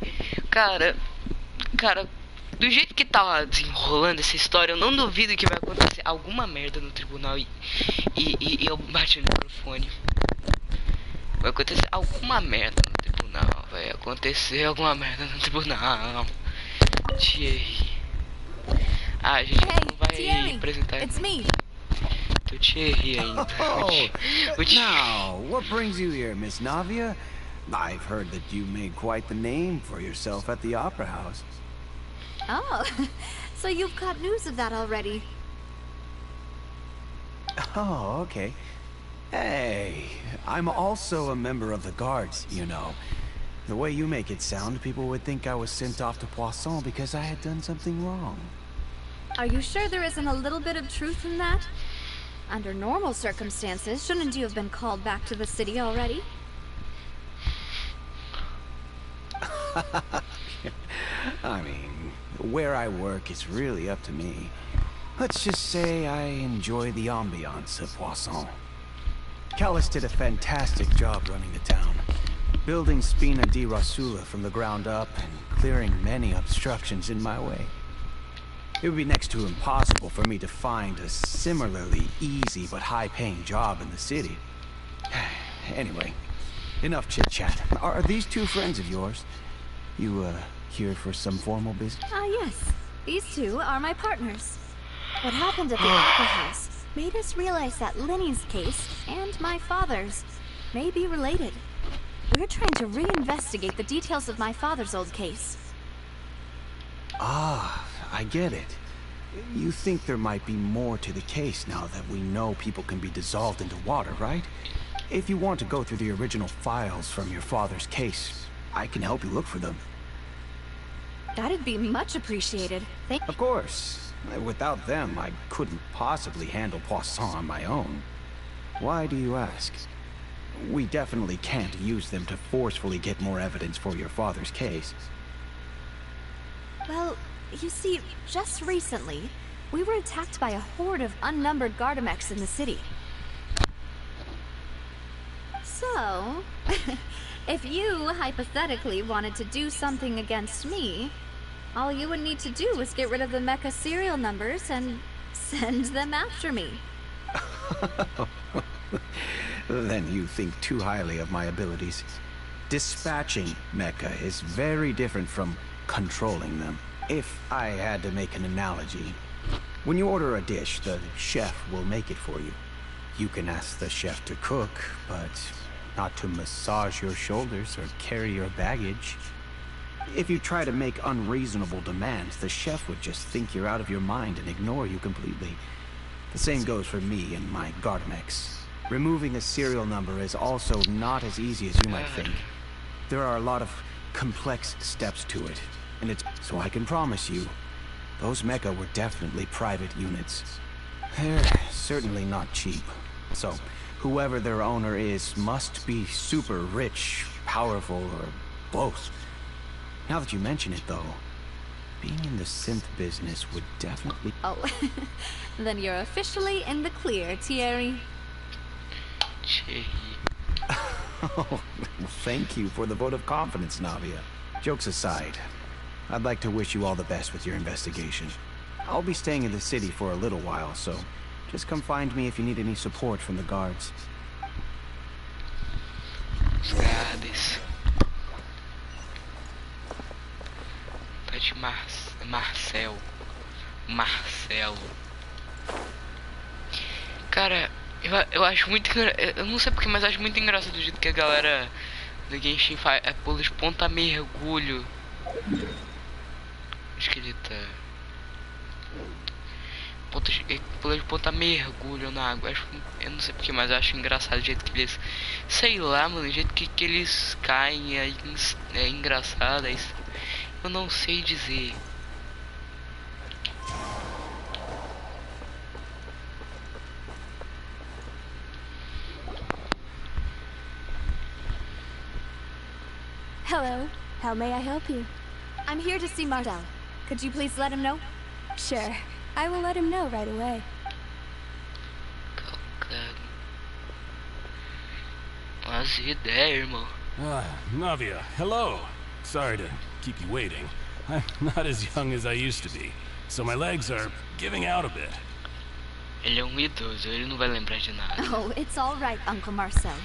Cara, do jeito que tá desenrolando essa história, eu não duvido que vai acontecer alguma merda no tribunal e eu bati no microfone. Vai acontecer alguma merda no tribunal. Vai acontecer alguma merda no tribunal. Thierry. Ah, a gente não vai Thierry, apresentar. it's me. Do Thierry ainda. Oh, now, what brings you here, Miss Navia? I've heard that you made quite the name for yourself at the Opera House. Oh, so you've got news of that already. Oh, okay. Hey, I'm also a member of the guards, you know. The way you make it sound, people would think I was sent off to Poisson because I had done something wrong. Are you sure there isn't a little bit of truth in that? Under normal circumstances, shouldn't you have been called back to the city already? I mean, where I work is really up to me. Let's just say I enjoy the ambiance of Poisson. Callus did a fantastic job running the town, building Spina di Rosula from the ground up and clearing many obstructions in my way. It would be next to impossible for me to find a similarly easy but high-paying job in the city. Anyway, enough chit-chat. Are these two friends of yours? You, here for some formal business? Ah, yes. These two are my partners. What happened at the Opera House made us realize that Lenny's case and my father's may be related. We're trying to reinvestigate the details of my father's old case. Ah, I get it. You think there might be more to the case now that we know people can be dissolved into water, right? If you want to go through the original files from your father's case, I can help you look for them. That'd be much appreciated. Thank you. Of course. Without them, I couldn't possibly handle Poisson on my own. Why do you ask? We definitely can't use them to forcefully get more evidence for your father's case. Well, you see, just recently, we were attacked by a horde of unnumbered Gardamex in the city. So, if you hypothetically wanted to do something against me, all you would need to do was get rid of the mecha serial numbers and send them after me. Then you think too highly of my abilities. Dispatching mecha is very different from controlling them. If I had to make an analogy, when you order a dish, the chef will make it for you. You can ask the chef to cook, but not to massage your shoulders or carry your baggage. If you try to make unreasonable demands, the chef would just think you're out of your mind and ignore you completely. The same goes for me and my Gardamex. Removing a serial number is also not as easy as you might think. There are a lot of complex steps to it, and it's so I can promise you, those mecha were definitely private units. They're certainly not cheap. So, whoever their owner is must be super rich, powerful, or both. Now that you mention it, though, being in the synth business would definitely... Oh, then you're officially in the clear, Thierry. Oh, thank you for the vote of confidence, Navia. Jokes aside, I'd like to wish you all the best with your investigation. I'll be staying in the city for a little while, so just come find me if you need any support from the guards. Guardas. Tá de Marcelo. Cara, eu acho muito eu não sei porque, mas acho muito engraçado do jeito que a galera do Genshin faz, pula de ponta mergulho. Esquisita. Pula de ponta mergulho na água. Eu não sei porque, mas eu acho engraçado o jeito que eles, sei lá, mano, o jeito que eles caem é engraçado. Eu não sei dizer. Hello. How may I help you? I'm here to see Marcel. Could you please let him know? Sure. I will let him know right away. Umas ideias, irmão. Navia, hello. Sorry to keep you waiting. I'm not as young as I used to be, so my legs are giving out a bit. Ele é idoso, ele não vai lembrar de nada. Oh, it's all right, Uncle Marcel.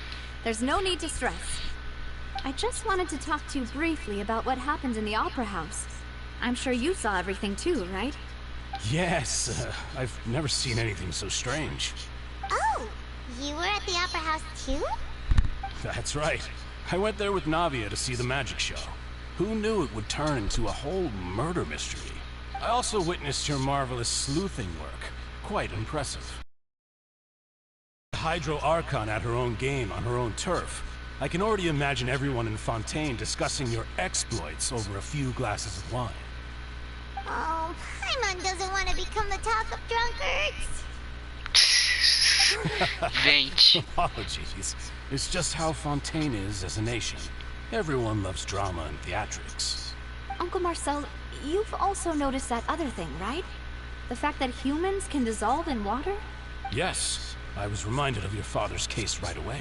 There's no need to stress. I just wanted to talk to you briefly about what happened in the Opera House. I'm sure you saw everything too, right? Yes, I've never seen anything so strange. Oh, you were at the Opera House too? That's right. I went there with Navia to see the magic show. Who knew it would turn into a whole murder mystery? I also witnessed your marvelous sleuthing work. Quite impressive. Hydro Archon at her own game on her own turf. I can already imagine everyone in Fontaine discussing your exploits over a few glasses of wine. Oh, Paimon doesn't want to become the talk of drunkards. Vente. Apologies. It's just how Fontaine is as a nation. Everyone loves drama and theatrics. Uncle Marcel, you've also noticed that other thing, right? The fact that humans can dissolve in water? Yes. I was reminded of your father's case right away.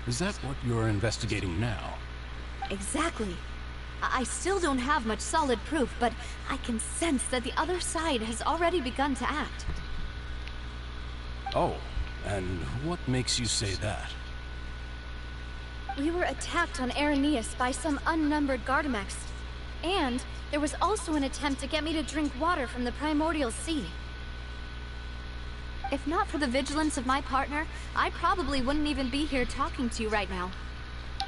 Is that what you're investigating now? Exactly. I still don't have much solid proof, but I can sense that the other side has already begun to act. Oh, and what makes you say that? We were attacked on Araneus by some unnumbered Gardamex. And there was also an attempt to get me to drink water from the primordial sea. If not for the vigilance of my partner, I probably wouldn't even be here talking to you right now.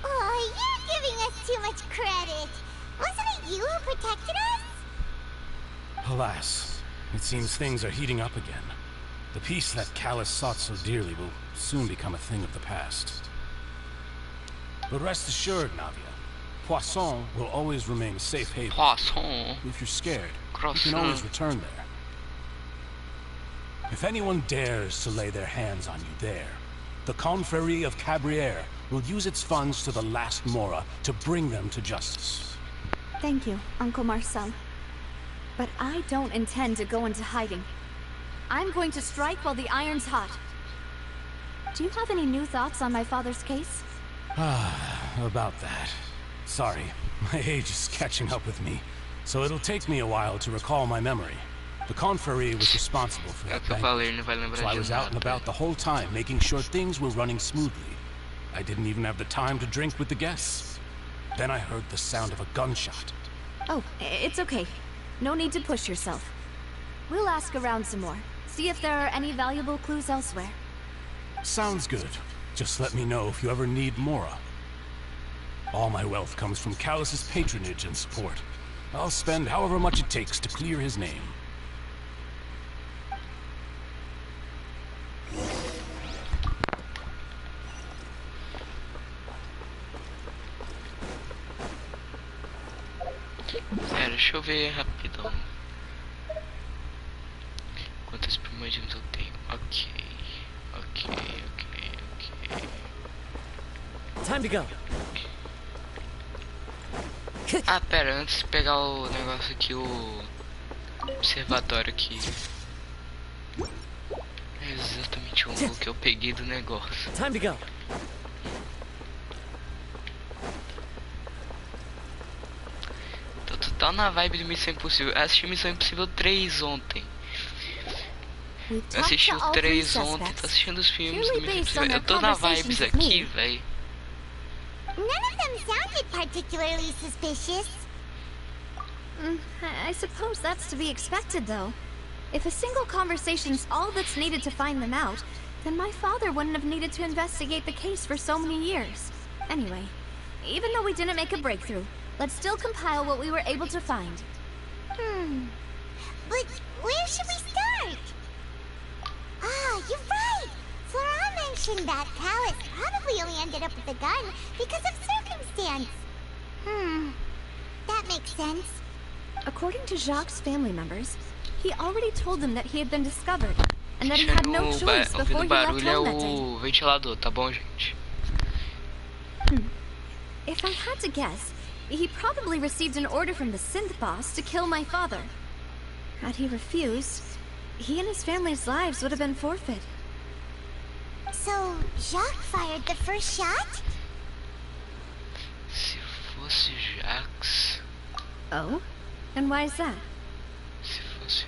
Oh, you're giving us too much credit. Wasn't it you who protected us? Alas, it seems things are heating up again. The peace that Callus sought so dearly will soon become a thing of the past. But rest assured, Navia, Poisson will always remain a safe haven. Poisson. If you're scared, Croissant. you can always return there. If anyone dares to lay their hands on you there, the Confrérie of Cabrières will use its funds to the last Mora to bring them to justice. Thank you, Uncle Marcel. But I don't intend to go into hiding. I'm going to strike while the iron's hot. Do you have any new thoughts on my father's case? About that. Sorry, my age is catching up with me, so it'll take me a while to recall my memory. The confrérie was responsible for that banquet, so I was out and about the whole time, making sure things were running smoothly. I didn't even have the time to drink with the guests. Then I heard the sound of a gunshot. Oh, it's okay. No need to push yourself. We'll ask around some more, see if there are any valuable clues elsewhere. Sounds good. Just let me know if you ever need Mora. All my wealth comes from Callus's patronage and support. I'll spend however much it takes to clear his name. Deixa eu ver rapidão. Quantas primogênitas eu tenho? Ok. Time to go. Ah, pera, antes de pegar o negócio aqui, o observatório aqui. É exatamente o que eu peguei do negócio. Time to go. Tá na vibe de Missão Impossível. Eu assisti Missão Impossível 3 ontem. Eu assisti o 3 ontem, tô assistindo os filmes do Missão Impossível. Eu tô na vibes aqui, véi. None of them sounded particularly suspicious. I suppose that's to be expected, though. If a single conversation's all that's needed to find them out, then my father wouldn't have needed to investigate the case for so many years. Anyway, even though we didn't make a breakthrough, let's still compile what we were able to find. But where should we start? Ah, you're right! Flora mentioned that Callus probably only ended up with the gun because of circumstance. That makes sense. According to Jacques' family members, he already told them that he had been discovered, and that he had no choice before he left home that day. Ventilador, tá bom, gente? If I had to guess, he probably received an order from the synth boss to kill my father. Had he refused, he and his family's lives would have been forfeit. So, Jacques fired the first shot? Se fosse Jacques... Oh? And why is that? Se fosse...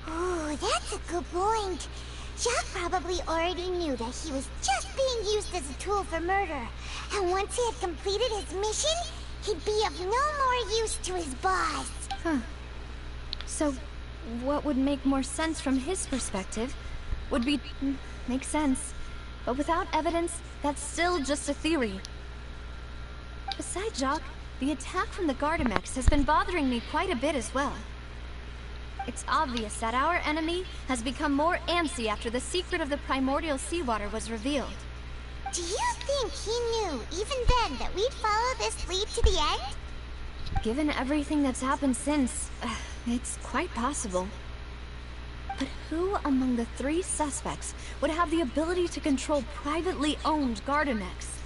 Oh, that's a good point. Jacques probably already knew that he was just being used as a tool for murder. And once he had completed his mission, he'd be of no more use to his boss. Huh. So, what would make more sense from his perspective would be... make sense. But without evidence, that's still just a theory. Besides Jacques, the attack from the Gardamex has been bothering me quite a bit as well. It's obvious that our enemy has become more antsy after the secret of the primordial seawater was revealed. Do you think he knew, even then, that we'd follow this lead to the end? Given everything that's happened since, it's quite possible. But who among the 3 suspects would have the ability to control privately owned Gardamex?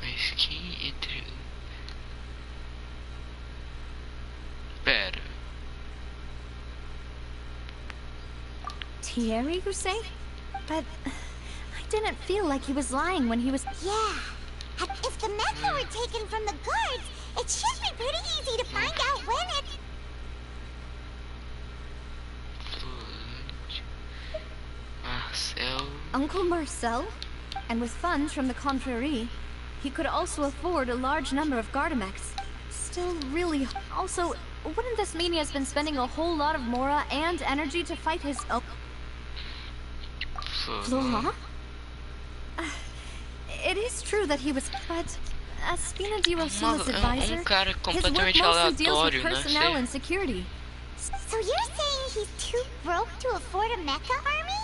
Mas quem entre... Pera. Thierry, you say? But I didn't feel like he was lying when he was... Yeah. And if the mecha were taken from the guards, it should be pretty easy to find out when it... Marcel... Uncle Marcel? And with funds from the confrérie, he could also afford a large number of Gardamex. Still, really, also, wouldn't this mean he has been spending a whole lot of Mora and energy to fight his own... Flora? It is true that he was, but as Spina di Rosula's advisor, cara his work completamente mostly deals with aleatório, personnel né? and security. So you're saying he's too broke to afford a mecha army?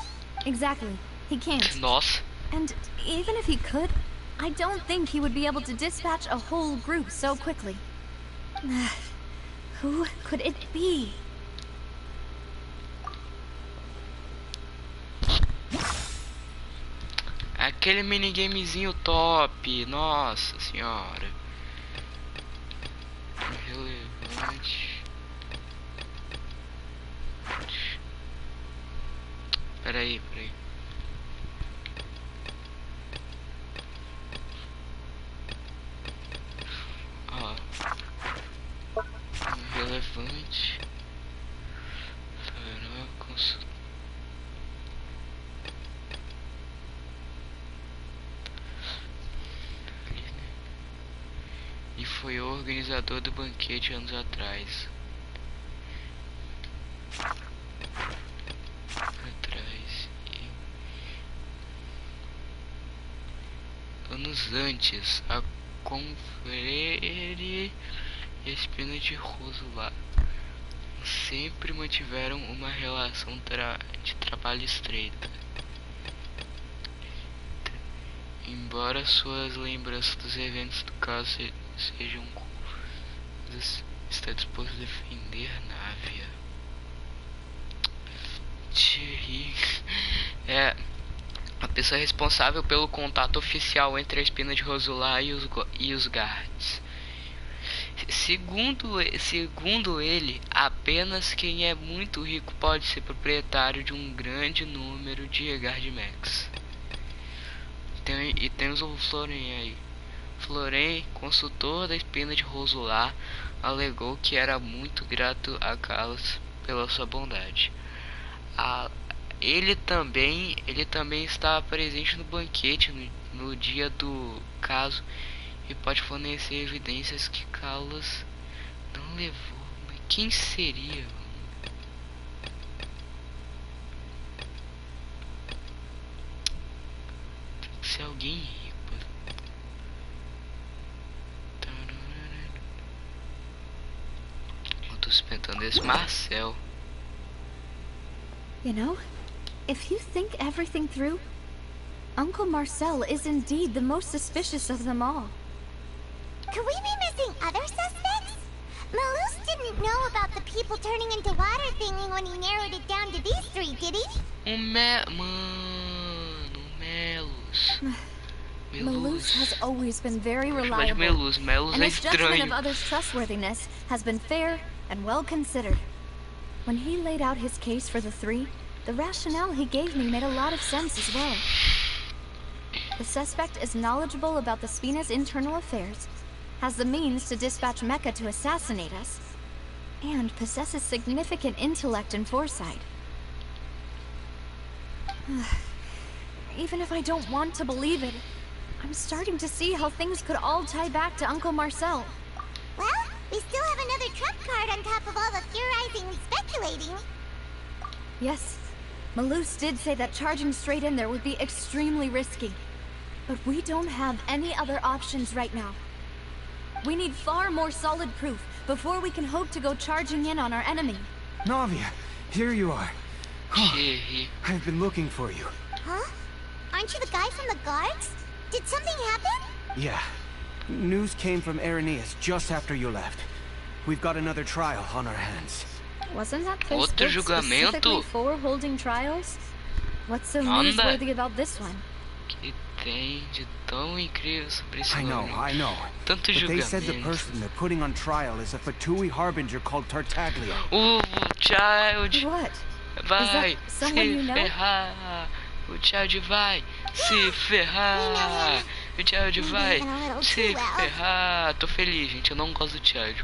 Exactly. He can't. Nossa. And even if he could, I don't think he would be able to dispatch a whole group so quickly. Who could it be? aquele minigamezinho top. Nossa senhora. Irrelevante. Peraí. Ó. Irrelevante. E foi o organizador do banquete anos atrás. Anos antes, a Confrere e a Espina de Rosulá sempre mantiveram uma relação de trabalho estreita. Embora suas lembranças dos eventos do caso sejam coisas, está disposto a defender Návia. Thierry é a pessoa responsável pelo contato oficial entre a Espina de Rosulá e os guards. Segundo ele, apenas quem é muito rico pode ser proprietário de um grande número de guardmechs. E temos o Fontaine aí. Fontaine, consultor da Espina de Rosulá, alegou que era muito grato a Carlos pela sua bondade. Ele também estava presente no banquete no dia do caso e pode fornecer evidências que Carlos não levou. Mas quem seria? Tem que ser alguém rico. Eu tô suspeitando esse Marcel. You know, if you think everything through, Uncle Marcel is indeed the most suspicious of them all. Could we be missing other suspects? Malus didn't know about the people turning into water thingy when he narrowed it down to these three, did he? Melos. Malus has always been very reliable, Melos and é his judgment of estranho. others' trustworthiness has been fair and well considered. When he laid out his case for the three, the rationale he gave me made a lot of sense as well. The suspect is knowledgeable about the Spina's internal affairs, has the means to dispatch Mecha to assassinate us, and possesses significant intellect and foresight. Even if I don't want to believe it, I'm starting to see how things could all tie back to Uncle Marcel. Well, we still have another trump card on top of all the theorizing and speculating. Yes, Malus did say that charging straight in there would be extremely risky. But we don't have any other options right now. We need far more solid proof before we can hope to go charging in on our enemy. Navia, here you are. I've been looking for you. Huh? Aren't you the guy from the guards? Did something happen? Yeah. News came from Irenaeus just after you left. We've got another trial on our hands. Wasn't that place Outro built julgamento? specifically for holding trials? What's so Anda. newsworthy about this one? Que tem de tão incrível sobre esse I know. Tanto But they said the julgamento. person they're putting on trial is a Fatui harbinger called Tartaglia. O Child What? vai someone se you know? ferrar. O Child vai se ferrar. O Child vai se ferrar. Tô feliz, gente. Eu não gosto do Child.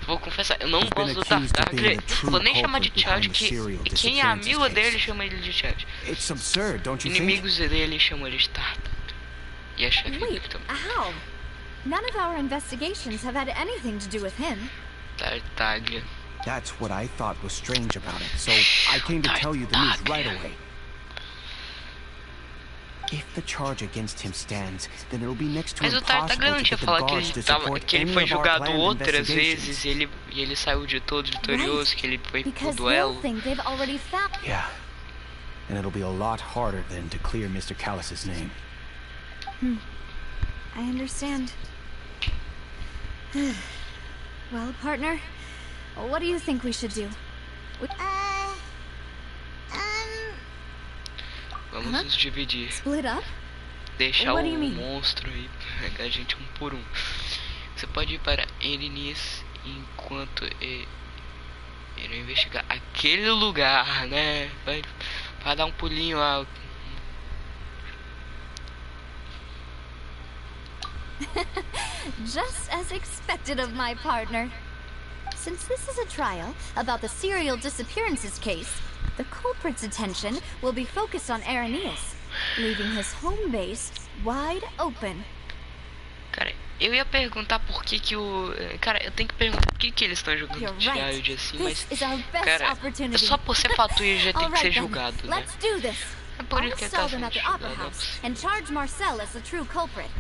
Vou confessar, eu não gosto do Tartaglia. Vou nem chamar de Child, que quem é amigo dele chama ele de Child. It's absurd, don't you think? Inimigos dele chamam ele de Tartaglia. E a chefe dele Wait, também. how? None of our investigations have had anything to do with him. Tartaglia. That's what I thought was strange about it, so I came to tell you the news right away. If the charge against him stands, then it'll be next to Mas o Tartaglia impossible não to tinha get the falado guards to que support ele any foi of our julgado planned outras investigations. vezes e ele saiu de todo vitorioso, que ele foi pro Because they'll duelo. think they've already found. Yeah, and it'll be a lot harder then to clear Mr. Callus's name. I understand. Well, partner, what do you think we should do? Vamos nos dividir. Split up? deixar What do you o mean? monstro e pegar a gente um por um. Você pode ir para Erinias enquanto ele investigar aquele lugar, né? Vai dar um pulinho lá. Just as expected of my partner. Since this is a trial about the serial disappearances case, the culprit's attention will be focused on Arrhenius, leaving his home base wide open. Cara, eu ia perguntar por que que o... Cara, eu tenho que perguntar por que que eles estão jogando You're Child right. assim, This mas... is our best Cara, opportunity. só por ser fatuído já tem All que ser right, then. julgado, né? Let's do this. É por isso I'll que ele sell tá them sendo at the Opera julgado. House and charge Marcel as the true culprit.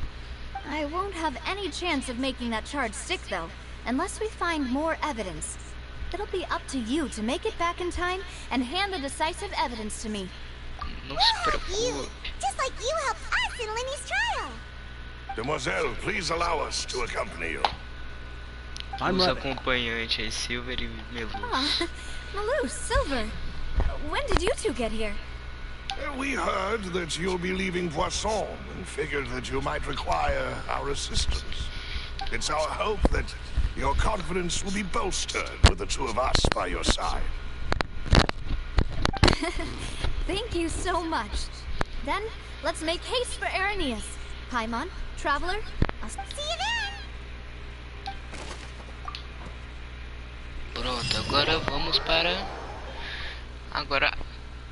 I won't have any chance of making that charge stick, though, unless we find more evidence. It'll be up to you to make it back in time and hand the decisive evidence to me. Não se You, preocupe. just like you helped us in Lenny's trial. Demoiselle, please allow us to accompany you. I'm Os ready. acompanhantes aí, Silver e Melus. Ah, Malou, Silver. When did you two get here? We heard that you'll be leaving Poisson and figured that you might require our assistance. It's our hope that your confidence will be bolstered with the two of us by your side. Thank you so much. Then, let's make haste for Arrhenius. Paimon, Traveler, I'll see you then. Pronto, agora vamos para...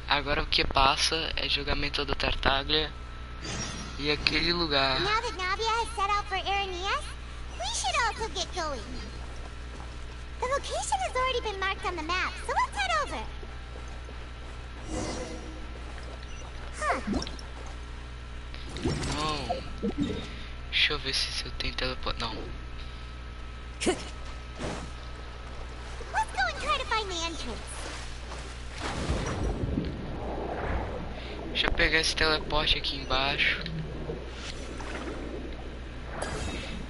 Agora o que passa é julgamento do Tartaglia e aquele lugar. Now that Navia has set out for Arrhenius, we should also get going. The location has already been marked on the map, so let's head over. Huh. Não. Deixa eu ver se eu tenho teleporte. Não. Let's go and try to find the entrance. Deixa eu pegar esse teleporte aqui embaixo.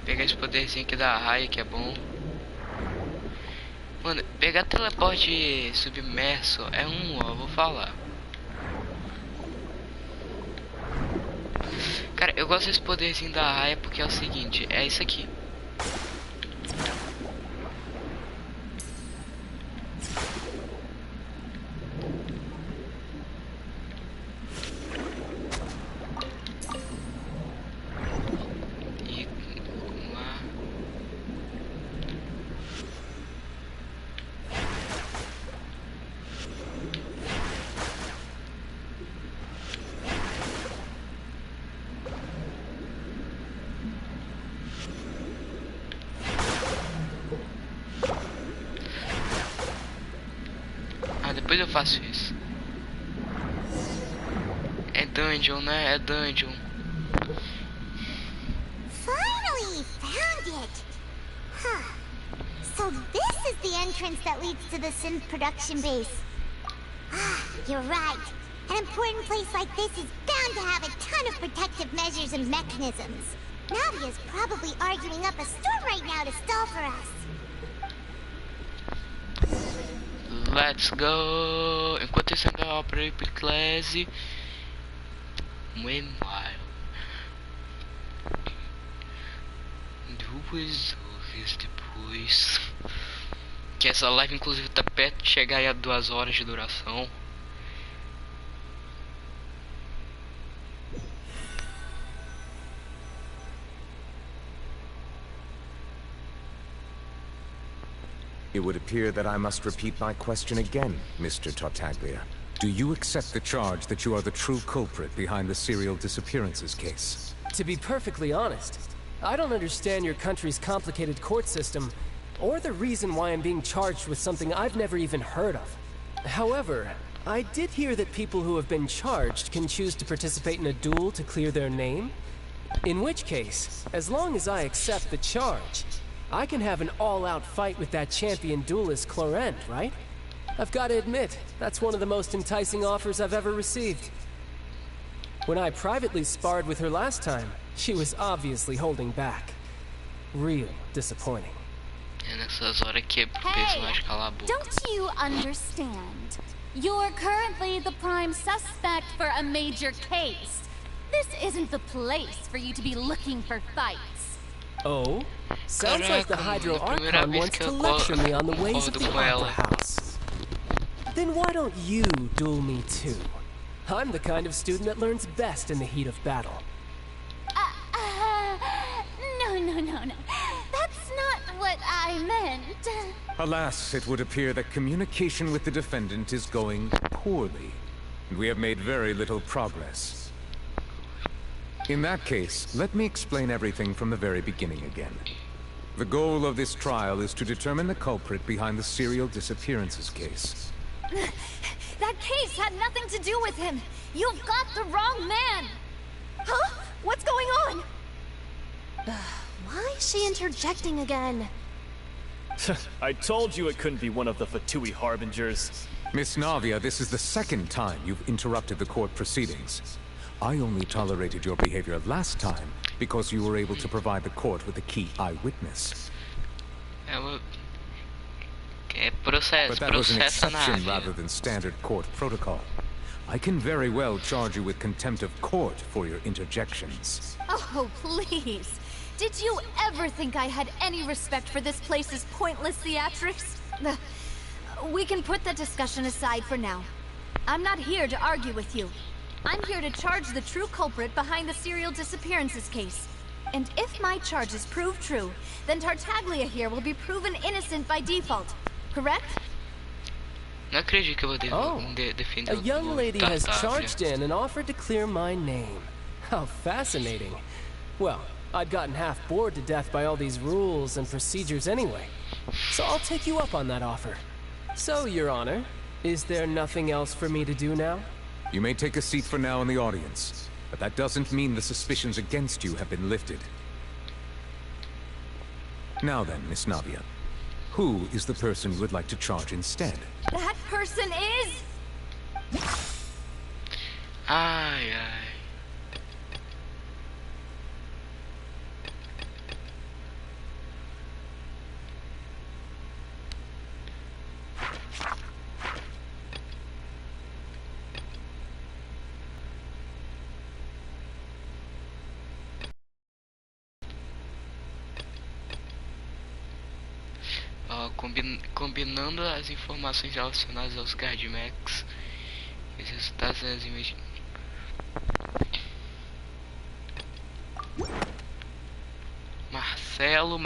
Pegar esse poderzinho aqui da raia que é bom. Mano, pegar teleporte submerso é ó, vou falar. Cara, eu gosto desse poderzinho da raia porque é o seguinte, é isso aqui. Depois eu faço isso. É dungeon, né? É dungeon. Finally found it. Huh. So this is the entrance that leads to the synth production base. Ah, you're right. An important place like this is bound to have a ton of protective measures and mechanisms. Navia's probably arguing up a storm right now to stall for us. Let's go! Enquanto isso ainda é para ir para classe. Meanwhile, duas horas depois, que essa live inclusive tá perto de chegar aí a 2 horas de duração. It would appear that I must repeat my question again, Mr. Tartaglia. Do you accept the charge that you are the true culprit behind the serial disappearances case? To be perfectly honest, I don't understand your country's complicated court system, or the reason why I'm being charged with something I've never even heard of. However, I did hear that people who have been charged can choose to participate in a duel to clear their name. In which case, as long as I accept the charge, I can have an all-out fight with that champion duelist Clorent, right? I've got to admit, that's one of the most enticing offers I've ever received. When I privately sparred with her last time, she was obviously holding back. Real disappointing. É nessas horas que o personagem cala a boca. Don't you understand? You're currently the prime suspect for a major case. This isn't the place for you to be looking for fights. Oh? Sounds like the Hydro Archon wants to lecture me on the ways of the Opera House. Then why don't you duel me too? I'm the kind of student that learns best in the heat of battle. No. That's not what I meant. Alas, it would appear that communication with the defendant is going poorly, and we have made very little progress. In that case, let me explain everything from the very beginning again. The goal of this trial is to determine the culprit behind the serial disappearances case. That case had nothing to do with him. You've got the wrong man. Huh? What's going on? Why is she interjecting again? I told you it couldn't be one of the Fatui Harbingers. Miss Navia, this is the second time you've interrupted the court proceedings. I only tolerated your behavior last time because you were able to provide the court with a key eyewitness. But that was an exception rather than standard court protocol. I can very well charge you with contempt of court for your interjections. Oh, please. Did you ever think I had any respect for this place's pointless theatrics? We can put that discussion aside for now. I'm not here to argue with you. I'm here to charge the true culprit behind the serial disappearances case. And if my charges prove true, then Tartaglia here will be proven innocent by default. Correct? A young lady has charged in and offered to clear my name. How fascinating. Well, I'd gotten half bored to death by all these rules and procedures anyway. So I'll take you up on that offer. So, Your Honor, is there nothing else for me to do now? You may take a seat for now in the audience, but that doesn't mean the suspicions against you have been lifted. Now then, Miss Navia, who is the person you would like to charge instead? That person is... Ai. Combinando as informações relacionadas aos Guardmax e os resultados das investigações. Marcelo,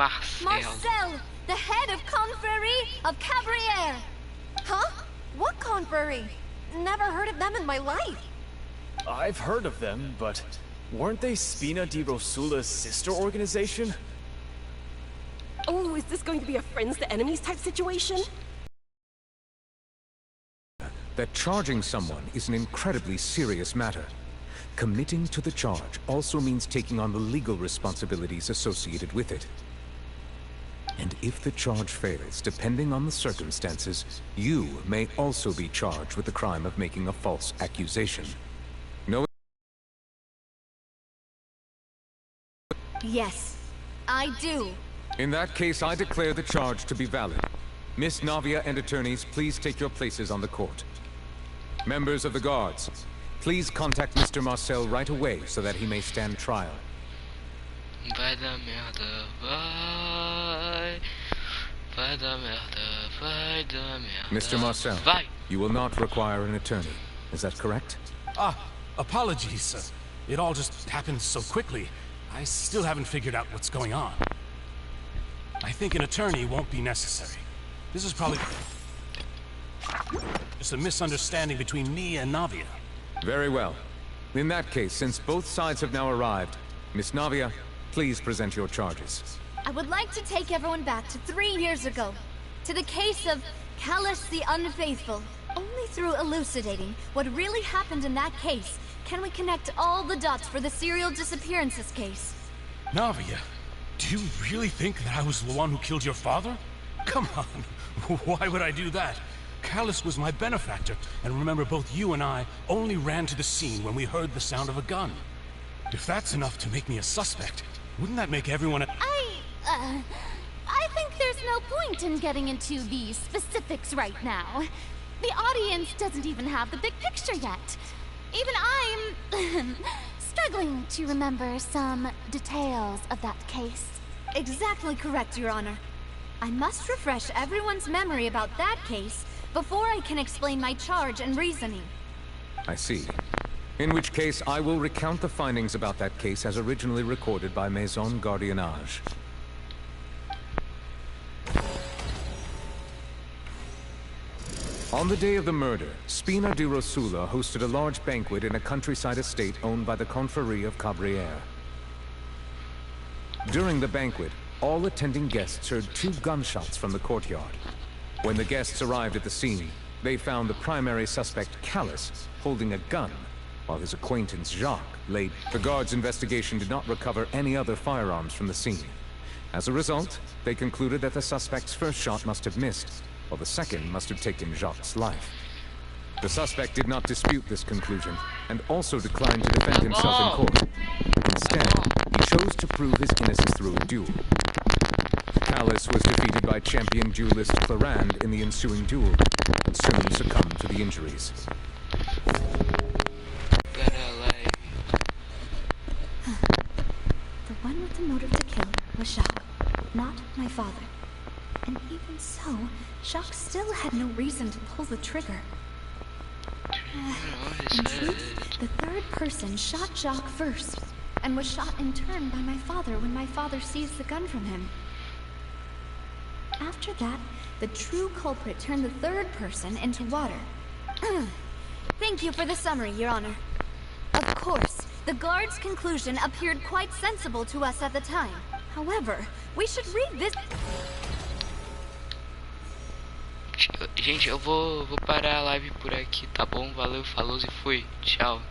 the head of Confrérie of Cabriere. Huh? What Confrérie? Never heard of them in my life. I've heard of them, but weren't they Spina di Rosula's sister organization? Oh, is this going to be a friends to enemies type situation? That charging someone is an incredibly serious matter. Committing to the charge also means taking on the legal responsibilities associated with it. And if the charge fails, depending on the circumstances, you may also be charged with the crime of making a false accusation. No. Yes, I do. In that case, I declare the charge to be valid. Miss Navia and attorneys, please take your places on the court. Members of the guards, please contact Mr. Marcel right away so that he may stand trial. Vai dar merda, vai. Vai dar merda, vai dar merda. Mr. Marcel, you will not require an attorney. Is that correct? Apologies, sir. It all just happened so quickly. I still haven't figured out what's going on. I think an attorney won't be necessary. This is probably just a misunderstanding between me and Navia. Very well. In that case, since both sides have now arrived, Miss Navia, please present your charges. I would like to take everyone back to 3 years ago, to the case of Callus the Unfaithful. Only through elucidating what really happened in that case can we connect all the dots for the serial disappearances case. Navia, do you really think that I was the one who killed your father? Come on, why would I do that? Callus was my benefactor, and remember, both you and I only ran to the scene when we heard the sound of a gun. If that's enough to make me a suspect, wouldn't that make everyone I think there's no point in getting into the specifics right now. The audience doesn't even have the big picture yet. Even I'm struggling to remember some details of that case. Exactly correct, Your Honor. I must refresh everyone's memory about that case before I can explain my charge and reasoning. I see. In which case, I will recount the findings about that case as originally recorded by Maison Gardiennage. On the day of the murder, Spina di Rosula hosted a large banquet in a countryside estate owned by the Confrérie of Cabrières. During the banquet, all attending guests heard 2 gunshots from the courtyard. When the guests arrived at the scene, they found the primary suspect, Callus, holding a gun, while his acquaintance, Jacques, laid. The guards' investigation did not recover any other firearms from the scene. As a result, they concluded that the suspect's first shot must have missed, while the second must have taken Jacques' life. The suspect did not dispute this conclusion, and also declined to defend himself in court. Instead, he chose to prove his innocence through a duel. Callus was defeated by champion duelist Clarand in the ensuing duel, and soon succumbed to the injuries. The one with the motive to kill was Jacques, not my father. And even so, Jacques still had no reason to pull the trigger. In truth, the third person shot Jacques first, and was shot in turn by my father when my father seized the gun from him. After that, the true culprit turned the third person into water. Thank you for the summary, Your Honor. Of course, the guard's conclusion appeared quite sensible to us at the time. However, we should read this... Gente, eu vou parar a live por aqui, tá bom? Valeu, falou e fui. Tchau.